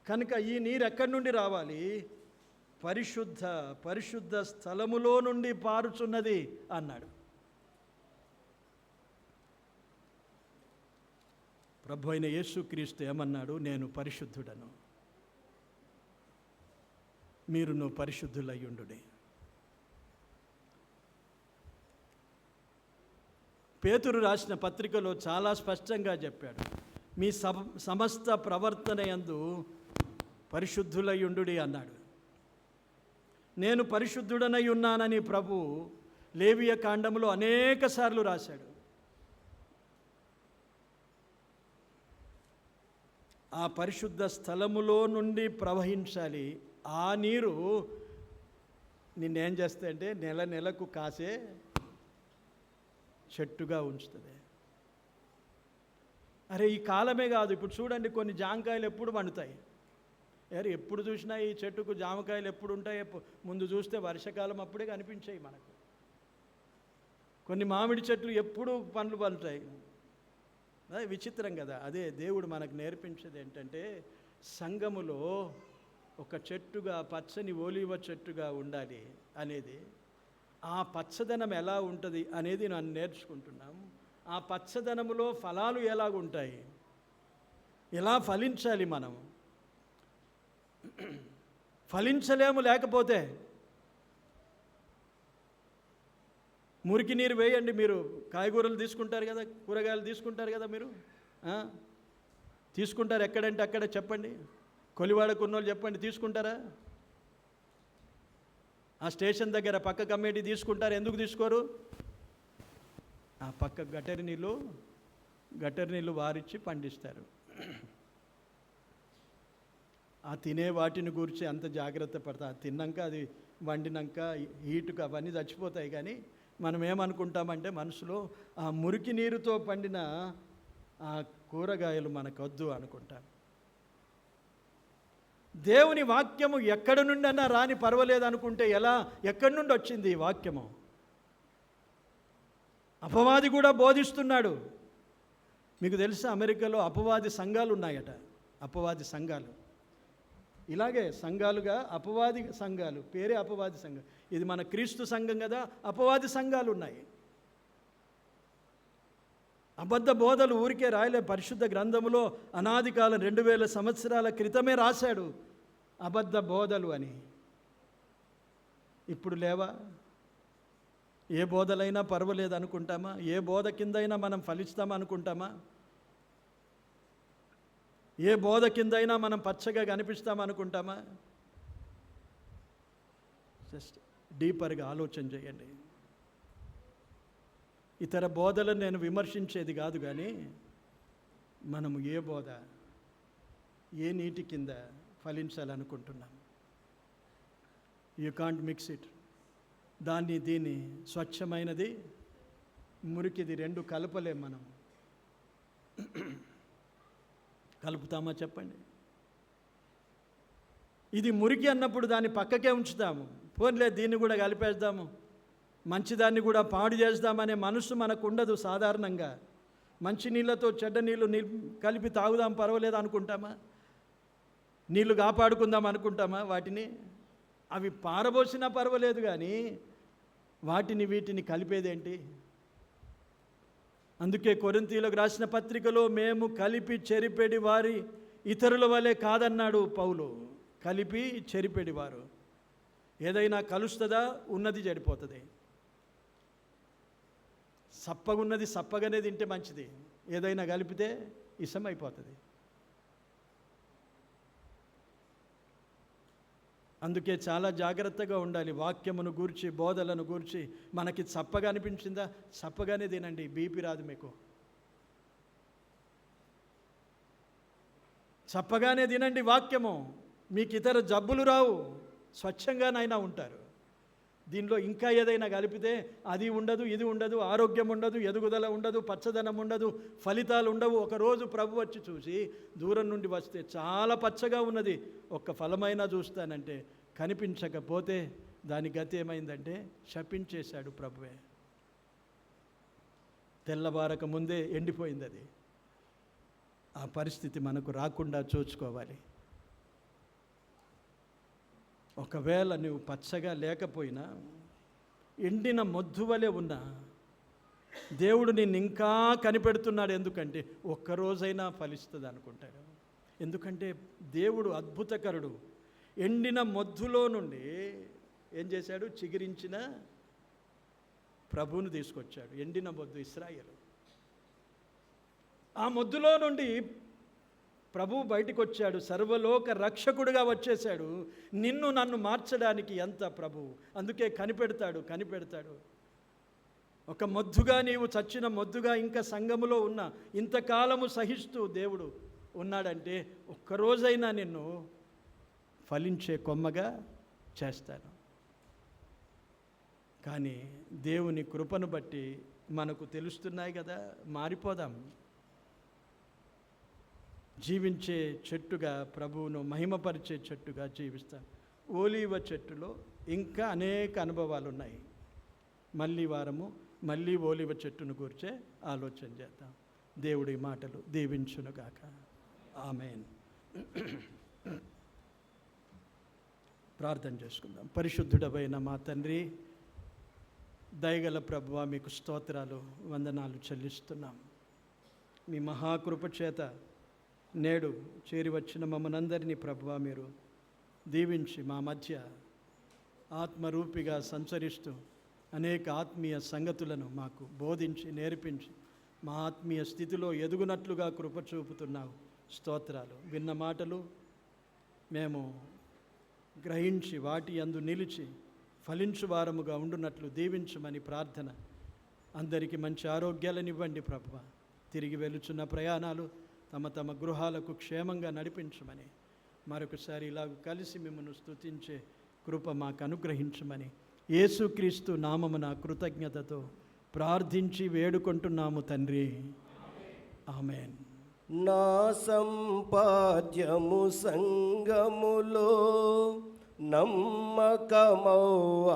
కనుక ఈ నీరు ఎక్కడి నుండి రావాలి? పరిశుద్ధ స్థలములో నుండి పారుచున్నది అన్నాడు. ప్రభు అయిన యేసుక్రీస్తు ఏమన్నాడు? నేను పరిశుద్ధుడను, మీరును పరిశుద్ధులయ్యుండుడి. పేతురు రాసిన పత్రికలో చాలా స్పష్టంగా చెప్పాడు, మీ సమస్త ప్రవర్తన యందు పరిశుద్ధులయ్యుండుడి అన్నాడు. నేను పరిశుద్ధుడనై ఉన్నానని ప్రభు లేవియ కాండములో అనేక సార్లు రాశాడు. ఆ పరిశుద్ధ స్థలములో నుండి ప్రవహించాలి. ఆ నీరు నిన్నేం చేస్తే అంటే నెల నెలకు కాసే చెట్టుగా ఉంచుతుంది. అరే ఈ కాలమే కాదు, ఇప్పుడు చూడండి కొన్ని జామకాయలు ఎప్పుడు పండుతాయి. ఎప్పుడు చూసినా ఈ చెట్టుకు జామకాయలు ఎప్పుడు ఉంటాయి? ముందు చూస్తే వర్షాకాలం అప్పుడే కనిపించాయి మనకు. కొన్ని మామిడి చెట్లు ఎప్పుడు పండ్లు పండుతాయి. అదే విచిత్రం కదా. అదే దేవుడు మనకు నేర్పించేది ఏంటంటే, సంఘములో ఒక చెట్టుగా, పచ్చని ఓలివ చెట్టుగా ఉండాలి అనేది. ఆ పచ్చదనం ఎలా ఉంటుంది అనేది నన్ను నేర్చుకుంటున్నాం. ఆ పచ్చదనములో ఫలాలు ఎలాగుంటాయి, ఎలా ఫలించాలి. మనం ఫలించలేము లేకపోతే. మురికి నీరు వేయండి. మీరు కాయగూరలు తీసుకుంటారు కదా, కూరగాయలు తీసుకుంటారు కదా, మీరు తీసుకుంటారు. ఎక్కడంటే అక్కడ చెప్పండి, కొలివాడకు ఉన్నోళ్ళు చెప్పండి, తీసుకుంటారా? ఆ స్టేషన్ దగ్గర పక్క కమిటీ తీసుకుంటారు. ఎందుకు తీసుకోరు? ఆ పక్క గటర్ నీళ్ళు వారిచ్చి పండిస్తారు. ఆ తినే వాటిని గురించి అంత జాగ్రత్త పడతా. తిన్నాక అది వండినాక హీటుకు అవన్నీ చచ్చిపోతాయి. కానీ మనం ఏమనుకుంటామంటే మనసులో ఆ మురికి నీరుతో పండిన ఆ కూరగాయలు మనకొద్దు అనుకుంటాం. దేవుని వాక్యము ఎక్కడి నుండి అన్నా రాని పర్వాలేదు అనుకుంటే ఎక్కడి నుండి వచ్చింది ఈ వాక్యము? అపవాది కూడా బోధిస్తున్నాడు. మీకు తెలుసా, అమెరికాలో అపవాది సంఘాలు ఉన్నాయట. అపవాది సంఘాలు ఇలాగే సంఘాలుగా అపవాది సంఘాలు, పేరే అపవాది సంఘం. ఇది మన క్రీస్తు సంఘం కదా, అపవాది సంఘాలు ఉన్నాయి. అబద్ధ బోధలు ఊరికే రాయలే. పరిశుద్ధ గ్రంథములో అనాది కాలం 2000 సంవత్సరాల క్రితమే రాశాడు అబద్ధ బోధలు అని. ఇప్పుడు లేవా? ఏ బోధలైనా పర్వాలేదు అనుకుంటామా? ఏ బోధ కిందైనా మనం ఫలిస్తామా అనుకుంటామా? ఏ బోధ కిందైనా మనం పచ్చగా కనిపిస్తామనుకుంటామా? జస్ట్ డీపర్గా ఆలోచన చేయండి. ఇతర బోధలను నేను విమర్శించేది కాదు, కానీ మనము ఏ బోధ, ఏ నీటి కింద ఫలించాలనుకుంటున్నాం? You can't mix it. దీన్ని స్వచ్ఛమైనది, మురికిది రెండు కలపలేం మనం. కలుపుతామా చెప్పండి? ఇది మురికి అన్నప్పుడు దాన్ని పక్కకే ఉంచుతాము. పోన్లే దీన్ని కూడా కలిపేద్దాము, మంచిదాన్ని కూడా పాడు చేద్దామనే మనసు మనకు ఉండదు. సాధారణంగా మంచి నీళ్ళతో చెడ్డ నీళ్ళు కలిపి తాగుదాం పర్వాలేదు అనుకుంటామా? నీళ్లు కాపాడుకుందాం అనుకుంటామా వాటిని? అవి పారబోసినా పర్వాలేదు, కానీ వీటిని కలిపేదేంటి? అందుకే కొరింథీయులకు రాసిన పత్రికలో మేము కలిపి చెరిపెడి వారి ఇతరుల వలె కాదన్నాడు పౌలు. కలిపి చెరిపెడివారు. ఏదైనా కలుస్తుందా? ఉన్నది చెడిపోతుంది. సప్పగున్నది సప్పగానే తింటే మంచిది, ఏదైనా కలిపితే ఇసం అయిపోతుంది. అందుకే చాలా జాగ్రత్తగా ఉండాలి. వాక్యమును గూర్చి, బోధలను గూర్చి మనకి చప్పగా అనిపించిందా? చప్పగానే తినండి, బీపీ రాదు మీకు. చప్పగానే తినండి వాక్యము, మీకు ఇతర జబ్బులు రావు, స్వచ్ఛంగానైనా ఉంటారు. దీనిలో ఇంకా ఏదైనా కలిపితే అది ఉండదు, ఇది ఉండదు, ఆరోగ్యం ఉండదు, ఎదుగుదల ఉండదు, పచ్చదనం ఉండదు, ఫలితాలు ఉండవు. ఒకరోజు ప్రభు వచ్చి చూసి దూరం నుండి వస్తే చాలా పచ్చగా ఉన్నది, ఒక్క ఫలమైనా చూస్తానంటే కనిపించకపోతే దాని గతి ఏమైందంటే శపించేశాడు ప్రభువే. తెల్లబారక ముందే ఎండిపోయింది అది. ఆ పరిస్థితి మనకు రాకుండా చూసుకోవాలి. ఒకవేళ నువ్వు పచ్చగా లేకపోయినా, ఎండిన మొద్దు వలె ఉన్నా, దేవుడు నిన్ను ఇంకా కనిపెడుతున్నాడు. ఎందుకంటే ఒక్కరోజైనా ఫలిస్తుంది అనుకుంటాడు. ఎందుకంటే దేవుడు అద్భుతకరుడు. ఎండిన మొద్దులో నుండి ఏం చేశాడు? చిగిరించిన ప్రభువును తీసుకొచ్చాడు. ఎండిన మొద్దు ఇశ్రాయేలు. ఆ మొద్దులో నుండి ప్రభువు బయటికి వచ్చాడు, సర్వలోక రక్షకుడిగా వచ్చేశాడు. నిన్ను నన్ను మార్చడానికి ఎంత ప్రభువు. అందుకే కనిపెడతాడు. ఒక మొద్దుగా, నీవు చచ్చిన మొద్దుగా ఇంకా సంఘములో ఉన్న ఇంతకాలము సహిస్తూ దేవుడు ఉన్నాడంటే ఒక్కరోజైనా నిన్ను ఫలించే కొమ్మగా చేస్తాను. కానీ దేవుని కృపను బట్టి మనకు తెలుస్తున్నాయి కదా, మారిపోదాం. జీవించే చెట్టుగా, ప్రభువును మహిమపరిచే చెట్టుగా జీవిస్తాం. ఓలీవ చెట్టులో ఇంకా అనేక అనుభవాలు ఉన్నాయి. మళ్ళీ ఓలీవ చెట్టును గురించే ఆలోచన చేద్దాం. దేవుడి మాటలు దీవించునుగాక. ఆమేన్. ప్రార్థన చేసుకుందాం. పరిశుద్ధుడవైన మా తండ్రి, దయగల ప్రభువా, మీకు స్తోత్రాలు, వందనాలు చెల్లిస్తున్నాం. మీ మహాకృప చేత నేడు చేరి వచ్చిన మమ్మల్నందరినీ ప్రభువా మీరు దీవించి మా మధ్య ఆత్మరూపిగా సంచరిస్తూ అనేక ఆత్మీయ సంగతులను మాకు బోధించి నేర్పించి మా ఆత్మీయ స్థితిలో ఎదుగునట్లుగా కృప చూపుతున్నావు. స్తోత్రాలు. విన్న మాటలు మేము గ్రహించి వాటి యందు నిలిచి ఫలించు వారముగా ఉండునట్లు దీవించమని ప్రార్థన. అందరికీ మంచి ఆరోగ్యాలను ఇవ్వండి ప్రభువా. తిరిగి వెలుచున్న ప్రయాణాలు తమ గృహాలకు క్షేమంగా నడిపించమని, మరొకసారి ఇలాగ కలిసి మిమ్మల్ని స్తుతించే కృప మాకు అనుగ్రహించమని యేసుక్రీస్తు నామమున కృతజ్ఞతతో ప్రార్థించి వేడుకుంటున్నాము తండ్రి. ఆమేన్. నా సంపాద్యము సంగములో నమ్మకమౌ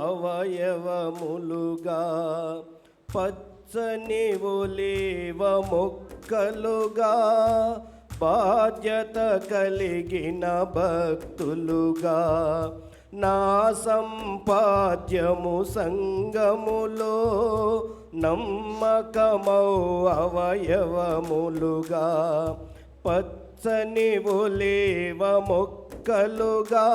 అవయవములుగా, పచ్చని ఒలీవ మొక్కలుగా, బాధ్యత కలిగిన భక్తులుగా, నా సంపాద్యము సంగములో నమ్మకమౌ అవయవములుగా, పచ్చని ఒలీవ మొక్కలుగా,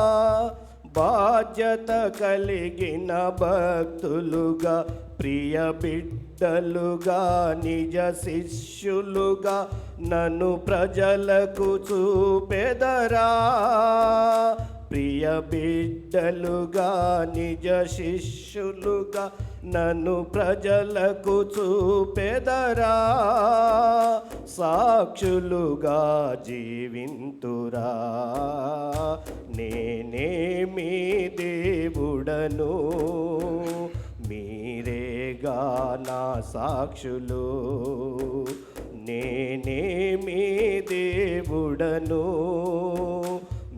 బాధ్యత కలిగిన భక్తులుగా, ప్రియ బిడ్డలుగా, నిజ శిష్యులుగా నన్ను ప్రజలకు చూపెదరా. ప్రియ బిడ్డలుగా, నిజ శిష్యులుగా నన్ను ప్రజలకు చూపెదరా. సాక్షులుగా జీవింతురా. నేనే మీ దేవుడను, మీరేగా నా సాక్షులు. నేనే మీ దేవుడను,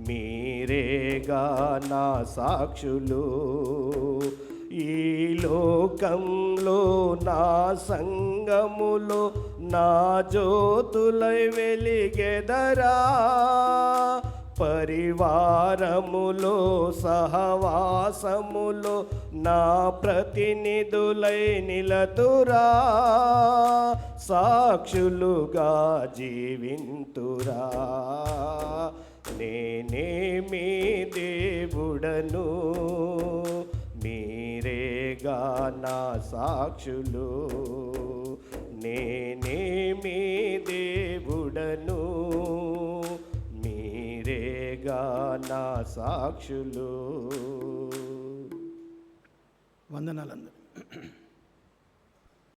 మీరే మీరేగా నా సాక్షులు. ఈ లోకంలో నా సంగములో నా జ్యోతులై వెలిగెదరా. పరివారములో సహవాసములో నా ప్రతినిధులై నిలతురా. సాక్షులుగా జీవింతురా. నేనే మీ దేవుడను, మీరేగా నా సాక్షులు. నేనే మీ దేవుడను, మీరేగా నా సాక్షులు. వందనాలందరూ.